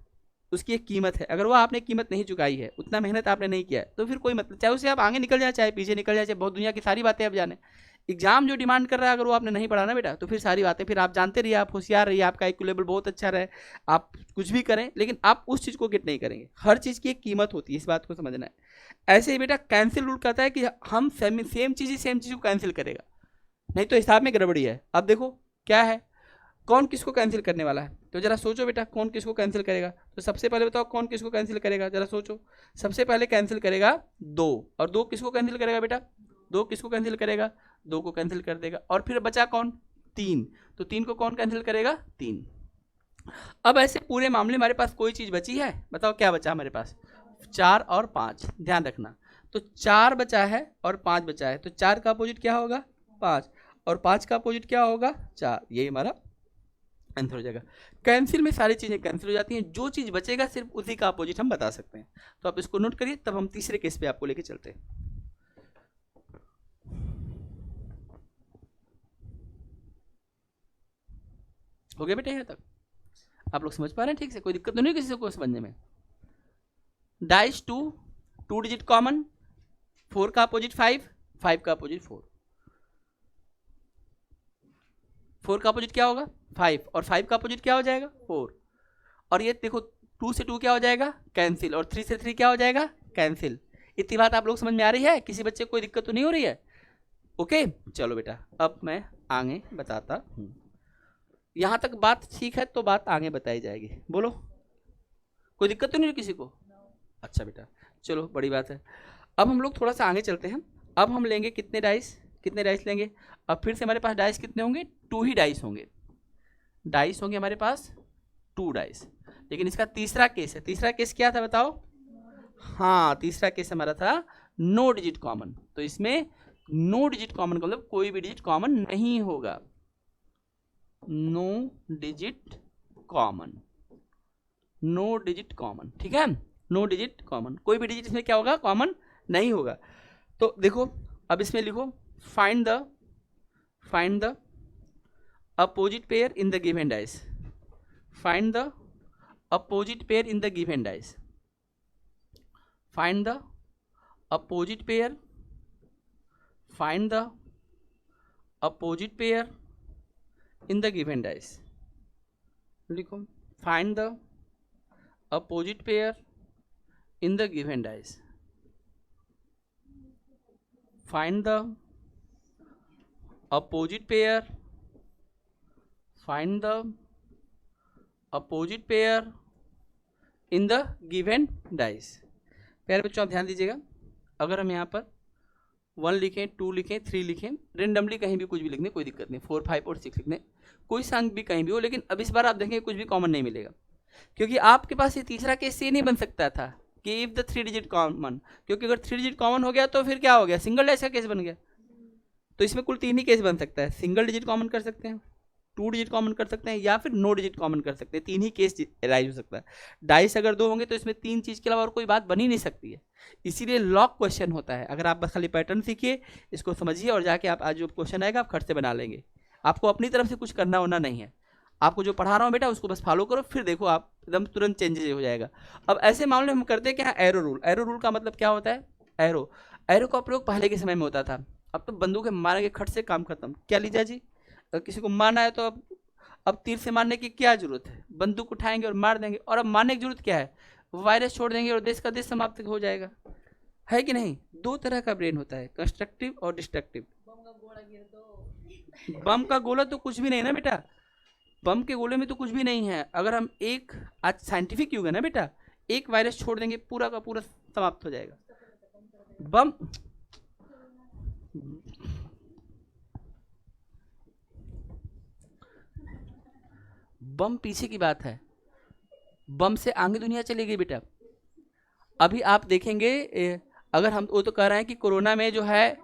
उसकी एक कीमत है। अगर वो आपने कीमत नहीं चुकाई है, उतना मेहनत आपने नहीं किया है, तो फिर कोई मतलब, चाहे उससे आप आगे निकल जाए चाहे पीछे निकल जाए, चाहे बहुत दुनिया की सारी बातें आप जाने, एग्जाम जो डिमांड कर रहा है अगर वो आपने नहीं पढ़ा ना बेटा, तो फिर सारी बातें फिर आप जानते रहिए, आप होशियार रहिए, आपका IQ लेवल बहुत अच्छा रहे, आप कुछ भी करें, लेकिन आप उस चीज़ को गेट नहीं करेंगे। हर चीज़ की एक कीमत होती है, इस बात को समझना है। ऐसे ही बेटा कैंसिल रूल कहता है कि हम सेम चीज़ को कैंसिल करेगा, नहीं तो हिसाब में गड़बड़ी है। अब देखो क्या है, कौन किसको कैंसिल करने वाला है, तो जरा सोचो बेटा कौन किसको कैंसिल करेगा। तो सबसे पहले बताओ कौन किसको कैंसिल करेगा, जरा सोचो। सबसे पहले कैंसिल करेगा 2, और 2 किसको कैंसिल करेगा बेटा, 2 किसको कैंसिल करेगा, 2 को कैंसिल कर देगा। और फिर बचा कौन, 3, तो 3 को कौन कैंसिल करेगा, 3। अब ऐसे पूरे मामले हमारे पास कोई चीज़ बची है, बताओ क्या बचा हमारे पास, 4 और 5, ध्यान रखना। तो 4 बचा है और 5 बचा है, तो 4 का अपोजिट क्या होगा, 5, और 5 का अपोजिट क्या होगा, 4। यही हमारा आंसर हो जाएगा। कैंसिल में सारी चीज़ें कैंसिल हो जाती हैं, जो चीज़ बचेगा सिर्फ उसी का अपोजिट हम बता सकते हैं। तो आप इसको नोट करिए, तब हम तीसरे केस पे आपको लेके चलते हैं। हो गया बेटा यहाँ तक, आप लोग समझ पा रहे हैं ठीक से, कोई दिक्कत तो नहीं किसी को समझने में। डाइस 2 डिजिट कॉमन, 4 का अपोजिट 5, 5 का अपोजिट 4, 4 का अपोजिट क्या होगा 5, और 5 का अपोजिट क्या हो जाएगा 4। और ये देखो 2 से 2 क्या हो जाएगा कैंसिल, और 3 से 3 क्या हो जाएगा कैंसिल। इतनी बात आप लोग समझ में आ रही है, किसी बच्चे को कोई दिक्कत तो नहीं हो रही है। ओके चलो बेटा, अब मैं आगे बताता हूँ। यहाँ तक बात ठीक है, तो बात आगे बताई जाएगी, बोलो कोई दिक्कत तो नहीं है किसी को। अच्छा बेटा चलो बड़ी बात है। अब हम लोग थोड़ा सा आगे चलते हैं। अब हम लेंगे कितने डाइस लेंगे, अब फिर से हमारे पास डाइस कितने होंगे, 2 ही डाइस होंगे हमारे पास 2 डाइस। लेकिन इसका तीसरा केस है, तीसरा केस क्या था बताओ, हाँ तीसरा केस हमारा था नो डिजिट कॉमन। तो इसमें नो डिजिट कॉमन का मतलब कोई भी डिजिट कॉमन नहीं होगा, नो डिजिट कॉमन, ठीक है, नो डिजिट कॉमन, कोई भी डिजिट इसमें क्या होगा कॉमन नहीं होगा। तो देखो अब इसमें लिखो find the opposite pair in the given dice. Find the opposite pair in the given dice. Find the opposite pair. Find the opposite pair in the given dice. लिखो, find the opposite pair in the given dice. Find the opposite pair. Find the opposite pair in the given dice. प्यारे बच्चों आप ध्यान दीजिएगा, अगर हम यहाँ पर 1 लिखें, 2 लिखें, 3 लिखें, रेंडमली कहीं भी कुछ भी लिखने कोई दिक्कत नहीं, 4, 5 और 6 लिखने कोई संख्या भी कहीं भी हो, लेकिन अब इस बार आप देखेंगे कुछ भी कॉमन नहीं मिलेगा, क्योंकि आपके पास ये तीसरा केस ये नहीं बन सकता था कि इफ द 3 डिजिट कॉमन, क्योंकि अगर 3 डिजिट कॉमन हो गया तो फिर क्या हो गया, सिंगल डाइस का केस बन गया। तो इसमें कुल 3 ही केस बन सकता है, सिंगल डिजिट कॉमन कर सकते हैं, 2 डिजिट कॉमन कर सकते हैं, या फिर नो डिजिट कॉमन कर सकते हैं। 3 ही केस राइज हो सकता है। डाइस अगर 2 होंगे तो इसमें 3 चीज़ के अलावा और कोई बात बन ही नहीं सकती है, इसीलिए लॉक क्वेश्चन होता है। अगर आप बस खाली पैटर्न सीखिए, इसको समझिए और जाके आप आज जो क्वेश्चन आएगा आप खट से बना लेंगे। आपको अपनी तरफ से कुछ करना होना नहीं है, आपको जो पढ़ा रहा हूँ बेटा उसको बस फॉलो करो, फिर देखो आप एकदम तुरंत चेंजेस हो जाएगा। अब ऐसे मामले में हम करते हैं क्या, एरो रूल। एरो रूल का मतलब क्या होता है, एरो का प्रयोग पहले के समय में होता था, अब तो बंदूकें मारे के खट से काम खत्म। क्या लीजिए जी, अगर किसी को मारना है तो अब तीर से मारने की क्या जरूरत है, बंदूक उठाएंगे और मार देंगे। और अब मारने की जरूरत क्या है, वायरस छोड़ देंगे और देश का देश समाप्त हो जाएगा, है कि नहीं। 2 तरह का ब्रेन होता है, कंस्ट्रक्टिव और डिस्ट्रक्टिव। बम का गोला तो कुछ भी नहीं ना बेटा, बम के गोले में तो कुछ भी नहीं है। अगर हम एक आज साइंटिफिक युग है ना बेटा, एक वायरस छोड़ देंगे पूरा का पूरा समाप्त हो जाएगा। बम पीछे की बात है, बम से आगे दुनिया चली गई बेटा। अभी आप देखेंगे, अगर हम वो तो कह रहे हैं कि कोरोना में जो है,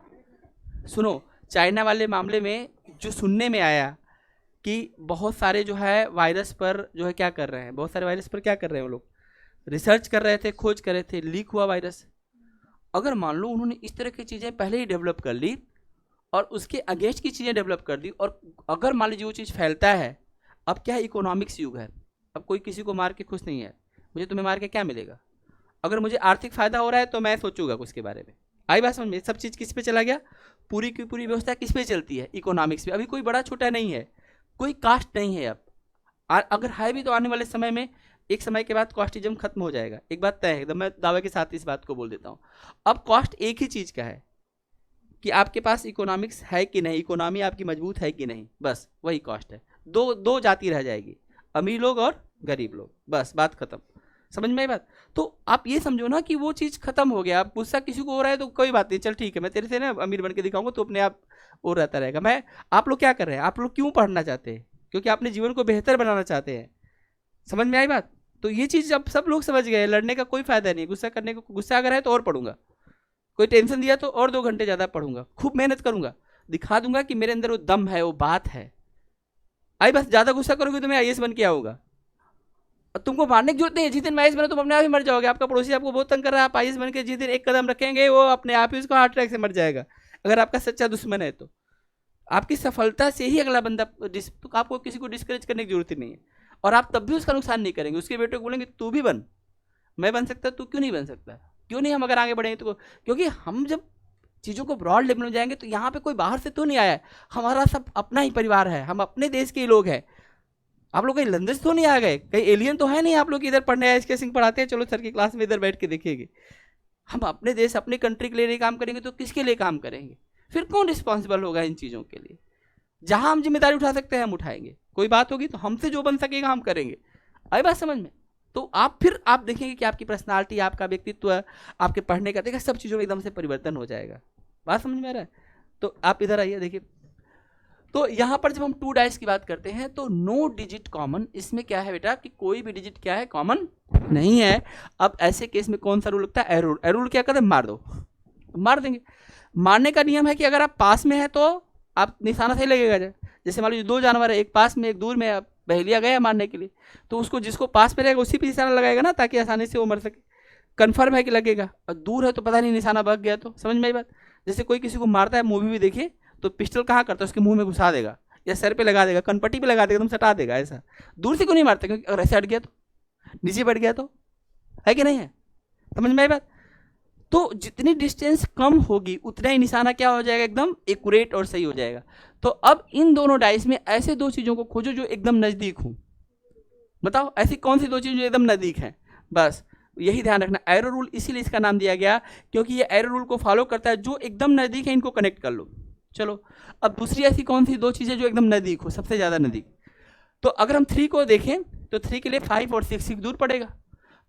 सुनो, चाइना वाले मामले में जो सुनने में आया कि बहुत सारे जो है वायरस पर जो है क्या कर रहे हैं, बहुत सारे वायरस पर क्या कर रहे हैं, वो लोग रिसर्च कर रहे थे, खोज कर रहे थे, लीक हुआ वायरस। अगर मान लो उन्होंने इस तरह की चीज़ें पहले ही डेवलप कर ली और उसके अगेंस्ट की चीज़ें डेवलप कर दी, और अगर मान लीजिए वो चीज़ फैलता है, अब क्या है, इकोनॉमिक्स युग है, अब कोई किसी को मार के खुश नहीं है। मुझे तुम्हें मार के क्या मिलेगा, अगर मुझे आर्थिक फायदा हो रहा है तो मैं सोचूंगा उसके बारे में। आई बात समझ में, सब चीज़ किस पे चला गया, पूरी की पूरी व्यवस्था किस पे चलती है, इकोनॉमिक्स पे। अभी कोई बड़ा छोटा नहीं है, कोई कास्ट नहीं है अब, अगर है भी तो आने वाले समय में एक समय के बाद कास्टिज्म खत्म हो जाएगा। एक बात तय है एकदम, मैं दावे के साथ इस बात को बोल देता हूँ। अब कास्ट एक ही चीज़ का है कि आपके पास इकोनॉमिक्स है कि नहीं, इकोनॉमी आपकी मजबूत है कि नहीं, बस वही कास्ट है। दो जाति रह जाएगी, अमीर लोग और गरीब लोग, बस बात खत्म। समझ में आई बात। तो आप ये समझो ना कि वो चीज़ खत्म हो गया। अब गुस्सा किसी को हो रहा है तो कोई बात नहीं, चल ठीक है, मैं तेरे से ना अमीर बन के दिखाऊंगा तो अपने आप वो रहता रहेगा। मैं आप लोग क्या कर रहे हैं, आप लोग क्यों पढ़ना चाहते हैं, क्योंकि अपने जीवन को बेहतर बनाना चाहते हैं। समझ में आई बात। तो ये चीज़ अब सब लोग समझ गए, लड़ने का कोई फायदा नहीं, गुस्सा करने को। गुस्सा अगर है तो और पढ़ूंगा, कोई टेंशन दिया तो और 2 घंटे ज़्यादा पढ़ूंगा, खूब मेहनत करूंगा, दिखा दूंगा कि मेरे अंदर वो दम है, वो बात है। आई बस ज़्यादा गुस्सा करोगे तो मैं IAS बन के आऊँगा, तुमको मारने की जरूरत नहीं है। जिस दिन मैं IAS बना तुम अपने आप ही मर जाओगे। आपका पड़ोसी आपको बहुत तंग कर रहा है, आप IAS बन के जिस दिन एक कदम रखेंगे वो अपने आप ही उसका हार्ट अटैक से मर जाएगा, अगर आपका सच्चा दुश्मन है तो। आपकी सफलता से ही अगला बंदा, तो आपको किसी को डिस्करेज करने की जरूरत ही नहीं है, और आप तब भी उसका नुकसान नहीं करेंगे। उसके बेटे को बोलेंगे तू भी बन, मैं बन सकता, तू क्यों नहीं बन सकता, क्यों नहीं हम अगर आगे बढ़ेंगे तो। क्योंकि हम जब चीज़ों को ब्रॉड लेवल में जाएंगे तो यहाँ पे कोई बाहर से तो नहीं आया है, हमारा सब अपना ही परिवार है, हम अपने देश के ही लोग हैं। आप लोग कहीं लंदन से तो नहीं आ गए, कहीं एलियन तो है नहीं आप लोग इधर पढ़ने आए, इसके सिंह पढ़ाते हैं, चलो सर की क्लास में इधर बैठ के देखिएगा। हम अपने देश अपनी कंट्री के लिए काम करेंगे तो किसके लिए काम करेंगे, फिर कौन रिस्पॉन्सिबल होगा इन चीज़ों के लिए। जहाँ हम जिम्मेदारी उठा सकते हैं हम उठाएंगे, कोई बात होगी तो हमसे जो बन सकेगा हम करेंगे। आई बात समझ में। तो आप फिर आप देखेंगे कि आपकी पर्सनालिटी, आपका व्यक्तित्व, आपके पढ़ने का देखिए सब चीज़ों में एकदम से परिवर्तन हो जाएगा। बात समझ में आ रहा है। तो आप इधर आइए देखिए, तो यहाँ पर जब हम 2 डाइस की बात करते हैं तो नो डिजिट कॉमन, इसमें क्या है बेटा कि कोई भी डिजिट क्या है, कॉमन नहीं है। अब ऐसे केस में कौन सा रूल लगता है, एरो रूल। क्या करते हैं, मार दो, मार देंगे। मारने का नियम है कि अगर आप पास में है तो आप निशाना सही लगेगा। जैसे मान लीजिए 2 जानवर है, एक पास में एक दूर में, बहेलिया गया मारने के लिए तो उसको जिसको पास में रहेगा उसी पे निशाना लगाएगा ना, ताकि आसानी से वो मर सके। कन्फर्म है कि लगेगा, और दूर है तो पता नहीं निशाना बच गया तो। समझ में आई बात। जैसे कोई किसी को मारता है, मूवी भी देखिए तो पिस्टल कहाँ करता है, उसके मुंह में घुसा देगा, या सर पे लगा देगा, कनपट्टी पे लगा देगा, तुम सटा देगा ऐसा। दूर से क्यों नहीं मारते? क्योंकि अगर ऐसे हट गया तो, नीचे बैठ गया तो, है कि नहीं है? समझ में आई बात? तो जितनी डिस्टेंस कम होगी उतना ही निशाना क्या हो जाएगा, एकदम एक्यूरेट और सही हो जाएगा। तो अब इन दोनों डाइस में ऐसे दो चीज़ों को खोजो जो एकदम नज़दीक हो। बताओ ऐसी कौन सी दो चीज़ जो एकदम नज़दीक हैं? बस यही ध्यान रखना। एरो रूल इसीलिए इसका नाम दिया गया क्योंकि ये एरो रूल को फॉलो करता है, जो एकदम नज़दीक है इनको कनेक्ट कर लो। चलो अब दूसरी ऐसी कौन सी दो चीज़ें जो एकदम नज़दीक हो, सबसे ज़्यादा नज़दीक? तो अगर हम 3 को देखें तो 3 के लिए 5 और 6 दूर पड़ेगा,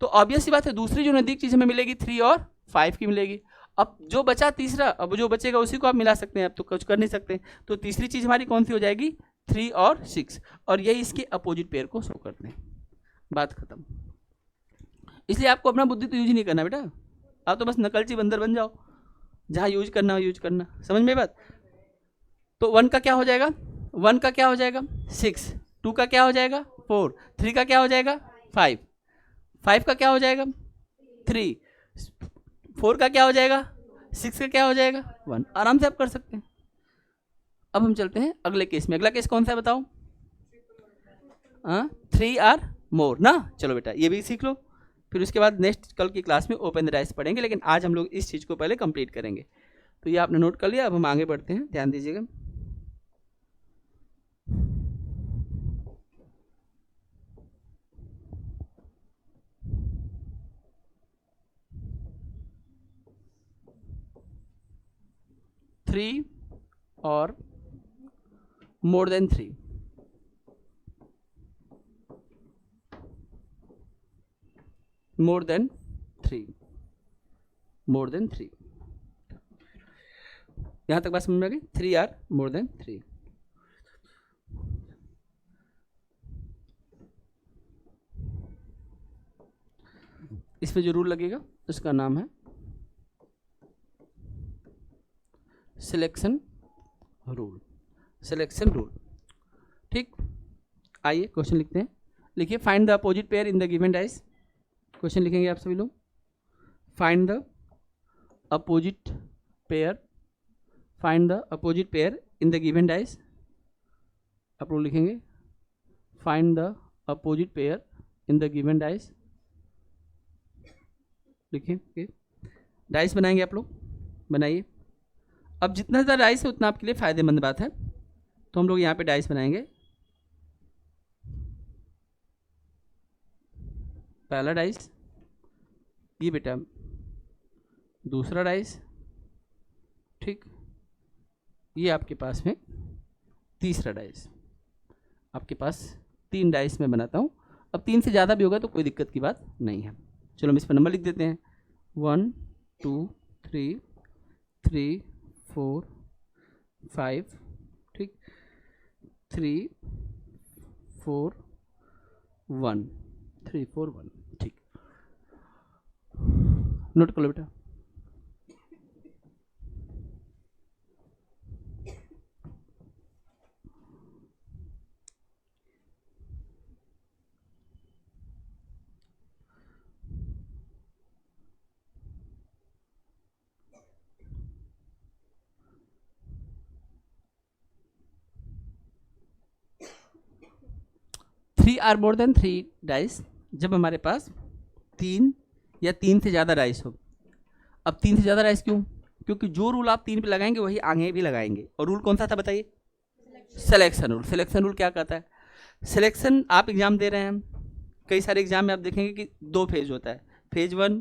तो ऑब्वियस सी बात है दूसरी जो नज़दीक चीज़ हमें मिलेगी 3 और 5 की मिलेगी। अब जो बचा तीसरा, अब जो बचेगा उसी को आप मिला सकते हैं, अब तो कुछ कर नहीं सकते। तो तीसरी चीज़ हमारी कौन सी हो जाएगी? 3 और 6, और यही इसके अपोजिट पेयर को शो करते हैं। बात खत्म। इसलिए आपको अपना बुद्धि तो यूज नहीं करना बेटा, आप तो बस नकलची बंदर बन जाओ, जहाँ यूज करना हो यूज करना। समझ में बात? तो 1 का क्या हो जाएगा? 1 का क्या हो जाएगा? 6, 2 का क्या हो जाएगा? 4, 3 का क्या हो जाएगा? 5, 5 का क्या हो जाएगा? 3, 4 का क्या हो जाएगा? 6 का क्या हो जाएगा? 1। आराम से आप कर सकते हैं। अब हम चलते हैं अगले केस में। अगला केस कौन सा है बताओ? 3 आर मोर ना। चलो बेटा ये भी सीख लो, फिर उसके बाद नेक्स्ट कल की क्लास में ओपन द डाइस पढ़ेंगे, लेकिन आज हम लोग इस चीज़ को पहले कंप्लीट करेंगे। तो ये आपने नोट कर लिया। अब हम आगे बढ़ते हैं, ध्यान दीजिएगा। थ्री और मोर देन 3, मोर देन 3, मोर देन 3, यहां तक बात समझ में आ गई? 3 आर मोर देन 3। इसमें जो रूल लगेगा उसका नाम है सिलेक्शन रूल। सिलेक्शन रूल, ठीक। आइए क्वेश्चन लिखते हैं। लिखिए find the opposite pair in the given dice. Question लिखेंगे आप सभी लोग। Find the opposite pair, find the opposite pair in the given dice. आप लोग लिखेंगे find the opposite pair in the given dice. लिखिए डाइस बनाएंगे आप लोग, बनाइए। अब जितना ज़्यादा डाइस है उतना आपके लिए फ़ायदेमंद बात है। तो हम लोग यहाँ पे डाइस बनाएंगे। पहला डाइस ये बेटा, दूसरा डाइस, ठीक, ये आपके पास में तीसरा डाइस। आपके पास 3 डाइस मैं बनाता हूँ। अब 3 से ज़्यादा भी होगा तो कोई दिक्कत की बात नहीं है। चलो हम इस पर नंबर लिख देते हैं। 1 2 3 3 4 5, ठीक, 3 4 1, 3 4 1, ठीक। नोट कर लो बेटा। Three or more than 3 dice जब हमारे पास 3 या 3 से ज़्यादा डाइस हो। अब 3 से ज़्यादा डाइस क्यों? क्योंकि जो रूल आप 3 पे लगाएंगे वही आगे भी लगाएंगे। और रूल कौन सा था बताइए? Selection rule. सिलेक्शन रूल क्या कहता है? सिलेक्शन, आप एग्जाम दे रहे हैं, कई सारे एग्जाम में आप देखेंगे कि 2 फेज होता है, फेज 1,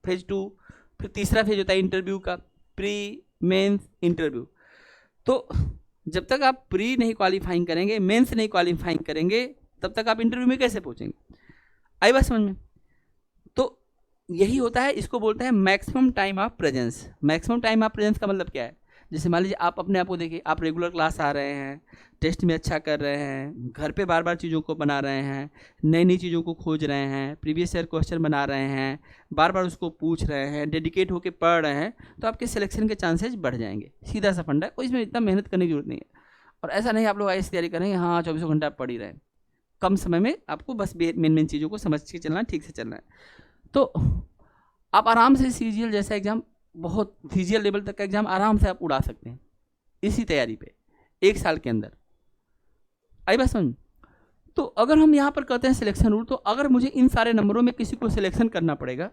फेज 2, फिर तीसरा फेज होता है इंटरव्यू का, प्री मेंस इंटरव्यू। तो जब तक आप प्री नहीं क्वालिफाइंग करेंगे, मेंस नहीं क्वालिफाइंग करेंगे, तब तक आप इंटरव्यू में कैसे पहुंचेंगे? आई बात समझ में? तो यही होता है, इसको बोलते हैं maximum time of presence. Maximum time of presence का मतलब क्या है? जैसे मान लीजिए आप अपने आप को देखिए, आप रेगुलर क्लास आ रहे हैं, टेस्ट में अच्छा कर रहे हैं, घर पे बार बार चीज़ों को बना रहे हैं, नई नई चीज़ों को खोज रहे हैं, प्रीवियस ईयर क्वेश्चन बना रहे हैं, बार बार उसको पूछ रहे हैं, डेडिकेट होकर पढ़ रहे हैं, तो आपके सिलेक्शन के चांसेस बढ़ जाएंगे। सीधा सा फंडा है, कोई इसमें इतना मेहनत करने की जरूरत नहीं है। और ऐसा नहीं आप लोग आईएएस तैयारी करेंगे, हाँ 24 घंटा आप पढ़ ही रहे हैं। कम समय में आपको बस मेन मेन चीज़ों को समझ के चलना है, ठीक से चलना है। तो आप आराम से सीजीएल जैसा एग्ज़ाम, बहुत सीजीएल लेवल तक का एग्ज़ाम आराम से आप उड़ा सकते हैं इसी तैयारी पे 1 साल के अंदर। आई बात समझ? तो अगर हम यहाँ पर कहते हैं सिलेक्शन रूल, तो अगर मुझे इन सारे नंबरों में किसी को सिलेक्शन करना पड़ेगा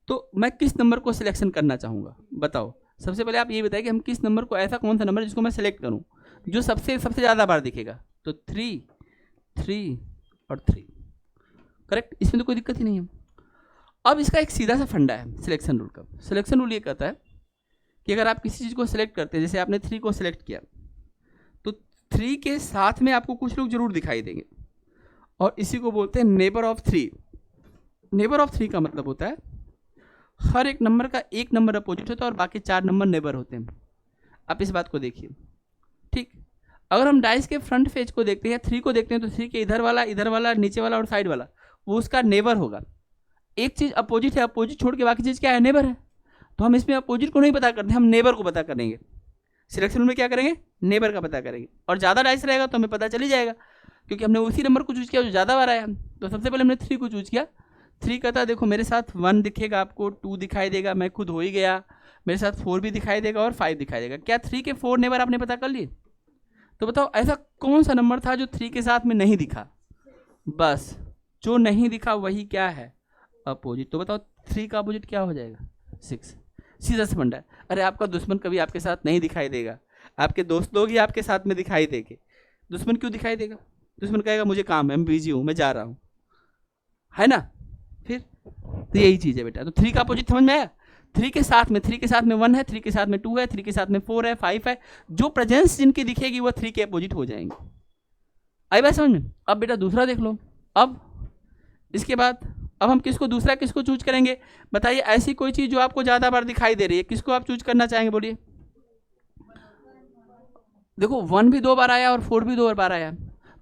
तो मैं किस नंबर को सिलेक्शन करना चाहूँगा? बताओ। सबसे पहले आप ये बताइए कि हम किस नंबर को, ऐसा कौन सा नंबर जिसको मैं सेलेक्ट करूँ जो सबसे ज़्यादा बार दिखेगा? तो 3, 3 और 3, करेक्ट। इसमें तो कोई दिक्कत ही नहीं है। अब इसका एक सीधा सा फंडा है सिलेक्शन रूल का। सिलेक्शन रूल ये कहता है कि अगर आप किसी चीज़ को सिलेक्ट करते हैं, जैसे आपने 3 को सिलेक्ट किया, तो 3 के साथ में आपको कुछ लोग जरूर दिखाई देंगे, और इसी को बोलते हैं नेबर ऑफ 3। नेबर ऑफ 3 का मतलब होता है हर एक नंबर का एक नंबर अपोजिट होता है और बाकी 4 नंबर नेबर होते हैं। आप इस बात को देखिए, ठीक। अगर हम डाइस के फ्रंट फेज को देखते हैं, 3 को देखते हैं, तो 3 के इधर वाला, नीचे वाला और साइड वाला, वो उसका नेबर होगा। एक चीज़ अपोजिट है, अपोजिट छोड़ के बाकी चीज़ क्या है? नेबर है। तो हम इसमें अपोजिट को नहीं पता करते, हम नेबर को पता करेंगे। सिलेक्शन रूल में क्या करेंगे? नेबर का पता करेंगे। और ज़्यादा डाइस रहेगा तो हमें पता चल ही जाएगा, क्योंकि हमने उसी नंबर को चूज किया जो ज़्यादा बार आया। तो सबसे पहले हमने 3 को चूज किया। 3 कहता है देखो मेरे साथ 1 दिखेगा, आपको 2 दिखाई देगा, मैं खुद हो ही गया, मेरे साथ 4 भी दिखाई देगा और 5 दिखाई देगा। क्या 3 के 4 नेबर आपने पता कर लिए? तो बताओ ऐसा कौन सा नंबर था जो 3 के साथ में नहीं दिखा? बस जो नहीं दिखा वही क्या है? अपोजिट। तो बताओ 3 का अपोजिट क्या हो जाएगा? 6। सीधा सा फंडा है। अरे आपका दुश्मन कभी आपके साथ नहीं दिखाई देगा, आपके दोस्त लोग ही आपके साथ में दिखाई देंगे। दुश्मन क्यों दिखाई देगा? दुश्मन कहेगा मुझे काम है, मैं बिजी हूँ, मैं जा रहा हूँ, है ना? फिर तो यही चीज़ है बेटा। तो 3 का अपोजिट समझ में आया? 3 के साथ में 1 है, 3 के साथ में 2 है, 3 के साथ में 4 है, 5 है। जो प्रेजेंस जिनकी दिखेगी वो 3 के अपोजिट हो जाएंगे। आई बात समझ में? अब बेटा दूसरा देख लो। अब इसके बाद अब हम दूसरा किसको चूज करेंगे? बताइए ऐसी कोई चीज़ जो आपको ज़्यादा बार दिखाई दे रही है, किसको आप चूज करना चाहेंगे? बोलिए। देखो 1 भी 2 बार आया और 4 भी 2 बार आया,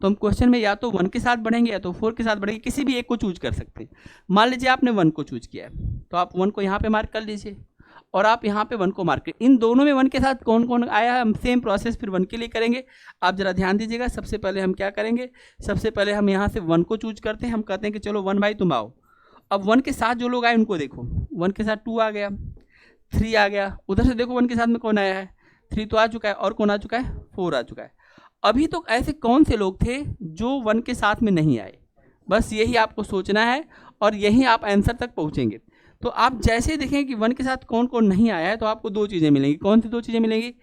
तो हम क्वेश्चन में या तो 1 के साथ बढ़ेंगे या तो 4 के साथ बढ़ेंगे, किसी भी एक को चूज कर सकते हैं। मान लीजिए आपने 1 को चूज किया है, तो आप 1 को यहाँ पे मार्क कर लीजिए और आप यहाँ पे 1 को मार्क करें। इन दोनों में 1 के साथ कौन कौन आया है, हम सेम प्रोसेस फिर 1 के लिए करेंगे। आप जरा ध्यान दीजिएगा। सबसे पहले हम क्या करेंगे? सबसे पहले हम यहाँ से 1 को चूज करते हैं। हम कहते हैं कि चलो 1 भाई तुम आओ। अब 1 के साथ जो लोग आए उनको देखो। 1 के साथ 2 आ गया, 3 आ गया। उधर से देखो 1 के साथ में कौन आया है? 3 तो आ चुका है, और कौन आ चुका है? 4 आ चुका है। अभी तो ऐसे कौन से लोग थे जो 1 के साथ में नहीं आए? बस यही आपको सोचना है और यही आप आंसर तक पहुंचेंगे। तो आप जैसे देखें कि 1 के साथ कौन कौन नहीं आया है, तो आपको 2 चीज़ें मिलेंगी। कौन सी 2 चीज़ें मिलेंगी?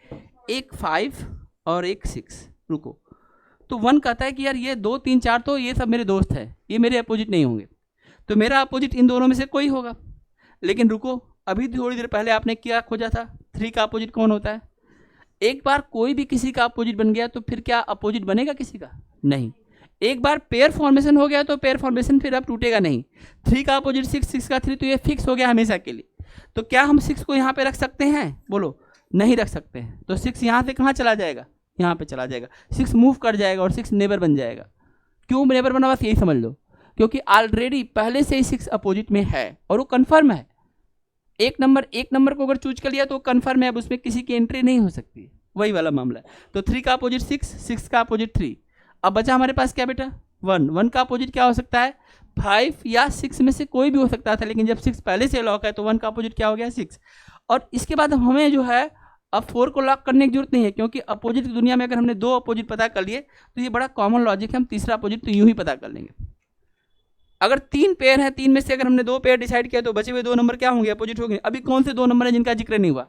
एक 5 और एक 6। रुको, तो 1 कहता है कि यार ये 2 3 4 तो ये सब मेरे दोस्त हैं, ये मेरे अपोजिट नहीं होंगे, तो मेरा अपोजिट इन दोनों में से कोई होगा। लेकिन रुको, अभी थोड़ी देर पहले आपने क्या खोजा था? 3 का अपोजिट कौन होता है? एक बार कोई भी किसी का अपोजिट बन गया तो फिर क्या अपोजिट बनेगा किसी का? नहीं। एक बार पेयर फॉर्मेशन हो गया तो पेयर फॉर्मेशन फिर अब टूटेगा नहीं। 3 का अपोजिट 6, 6 का 3, तो ये फिक्स हो गया हमेशा के लिए। तो क्या हम 6 को यहाँ पे रख सकते हैं? बोलो। नहीं रख सकते हैं। तो 6 यहाँ से कहाँ चला जाएगा? यहाँ पे चला जाएगा। 6 मूव कर जाएगा और 6 नेबर बन जाएगा। क्यों नेबर बना? बस यही समझ लो, क्योंकि ऑलरेडी पहले से ही 6 अपोजिट में है और वो कन्फर्म है। एक नंबर को अगर चूज कर लिया तो कन्फर्म है, अब उसमें किसी की एंट्री नहीं हो सकती। वही वाला मामला है। तो 3 का अपोजिट 6, 6 का अपोजिट 3। अब बचा हमारे पास क्या बेटा? 1। 1 का अपोजिट क्या हो सकता है? 5 या 6 में से कोई भी हो सकता था, लेकिन जब 6 पहले से लॉक है तो 1 का अपोजिट क्या हो गया? 6। और इसके बाद हमें जो है अब 4 को लॉक करने की जरूरत नहीं है, क्योंकि अपोजिट की दुनिया में अगर हमने 2 अपोजिट पता कर लिए तो ये बड़ा कॉमन लॉजिक है, हम तीसरा अपोजिट तो यूं ही पता कर लेंगे। अगर 3 पेयर है, 3 में से अगर हमने 2 पेयर डिसाइड किया तो बचे हुए 2 नंबर क्या होंगे? अपोजिट होंगे। अभी कौन से 2 नंबर है जिनका जिक्र नहीं हुआ?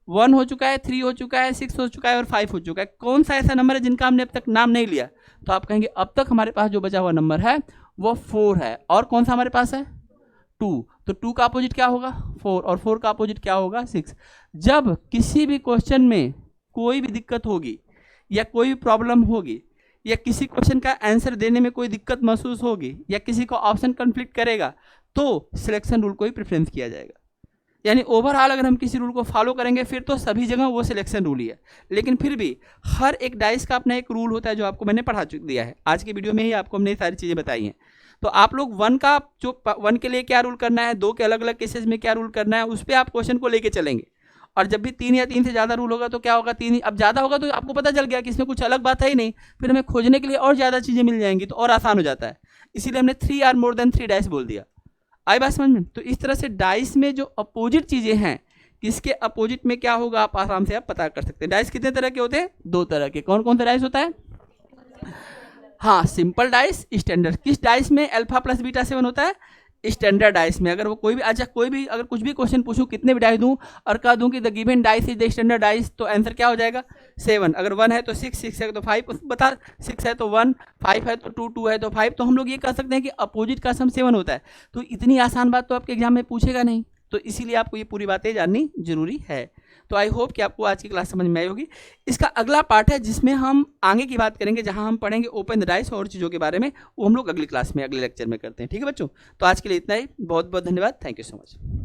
1 हो चुका है, 3 हो चुका है, 6 हो चुका है और 5 हो चुका है। कौन सा ऐसा नंबर है जिनका हमने अब तक नाम नहीं लिया? तो आप कहेंगे अब तक हमारे पास जो बचा हुआ नंबर है वो 4 है। और कौन सा हमारे पास है? 2। तो 2 का अपोजिट क्या होगा? 4। और 4 का अपोजिट क्या होगा? 6। जब किसी भी क्वेश्चन में कोई भी दिक्कत होगी या कोई भी प्रॉब्लम होगी या किसी क्वेश्चन का आंसर देने में कोई दिक्कत महसूस होगी या किसी को ऑप्शन कन्फ्लिक्ट करेगा तो सिलेक्शन रूल को ही प्रेफरेंस किया जाएगा। यानी ओवरऑल अगर हम किसी रूल को फॉलो करेंगे फिर तो सभी जगह वो सिलेक्शन रूल ही है, लेकिन फिर भी हर एक डाइस का अपना एक रूल होता है जो आपको मैंने पढ़ा दिया है। आज की वीडियो में ही आपको हमने सारी चीज़ें बताई हैं। तो आप लोग 1 के लिए क्या रूल करना है, 2 के अलग अलग केसेस में क्या रूल करना है, उस पर आप क्वेश्चन को लेके चलेंगे। और जब भी 3 या 3 से ज़्यादा रूल होगा तो क्या होगा? 3 अब ज़्यादा होगा तो आपको पता चल गया कि इसमें कुछ अलग बात है ही नहीं, फिर हमें खोजने के लिए और ज़्यादा चीज़ें मिल जाएंगी तो और आसान हो जाता है। इसीलिए हमने 3 आर मोर देन 3 डाइस बोल दिया। आई बात समझ में? तो इस तरह से डाइस में जो अपोजिट चीज़ें हैं, किसके अपोजिट में क्या होगा आप आराम से आप पता कर सकते हैं। डाइस कितने तरह के होते हैं? 2 तरह के। कौन कौन सा डाइस होता है? हाँ, सिंपल डाइस, स्टैंडर्ड। किस डाइस में अल्फा प्लस बीटा 7 होता है? स्टैंडर्ड डाइस में। अगर वो कोई भी अच्छा कोई भी अगर कुछ भी क्वेश्चन पूछूं कितने भी डाइस दूं और कह दूं कि the given dice is the standard dice, तो आंसर क्या हो जाएगा? 7। अगर 1 है तो 6, 6 है तो 5 बता, 6 है तो 1, 5 है तो 2, 2 है तो 5, तो हम लोग ये कह सकते हैं कि अपोजिट का सम 7 होता है। तो इतनी आसान बात तो आपके एग्जाम में पूछेगा नहीं, तो इसीलिए आपको ये पूरी बातें जाननी जरूरी है। तो आई होप कि आपको आज की क्लास समझ में आई होगी। इसका अगला पार्ट है जिसमें हम आगे की बात करेंगे, जहां हम पढ़ेंगे ओपन द डाइस और चीज़ों के बारे में, वो हम लोग अगली क्लास में अगले लेक्चर में करते हैं। ठीक है बच्चों, तो आज के लिए इतना ही। बहुत बहुत धन्यवाद। Thank you so much.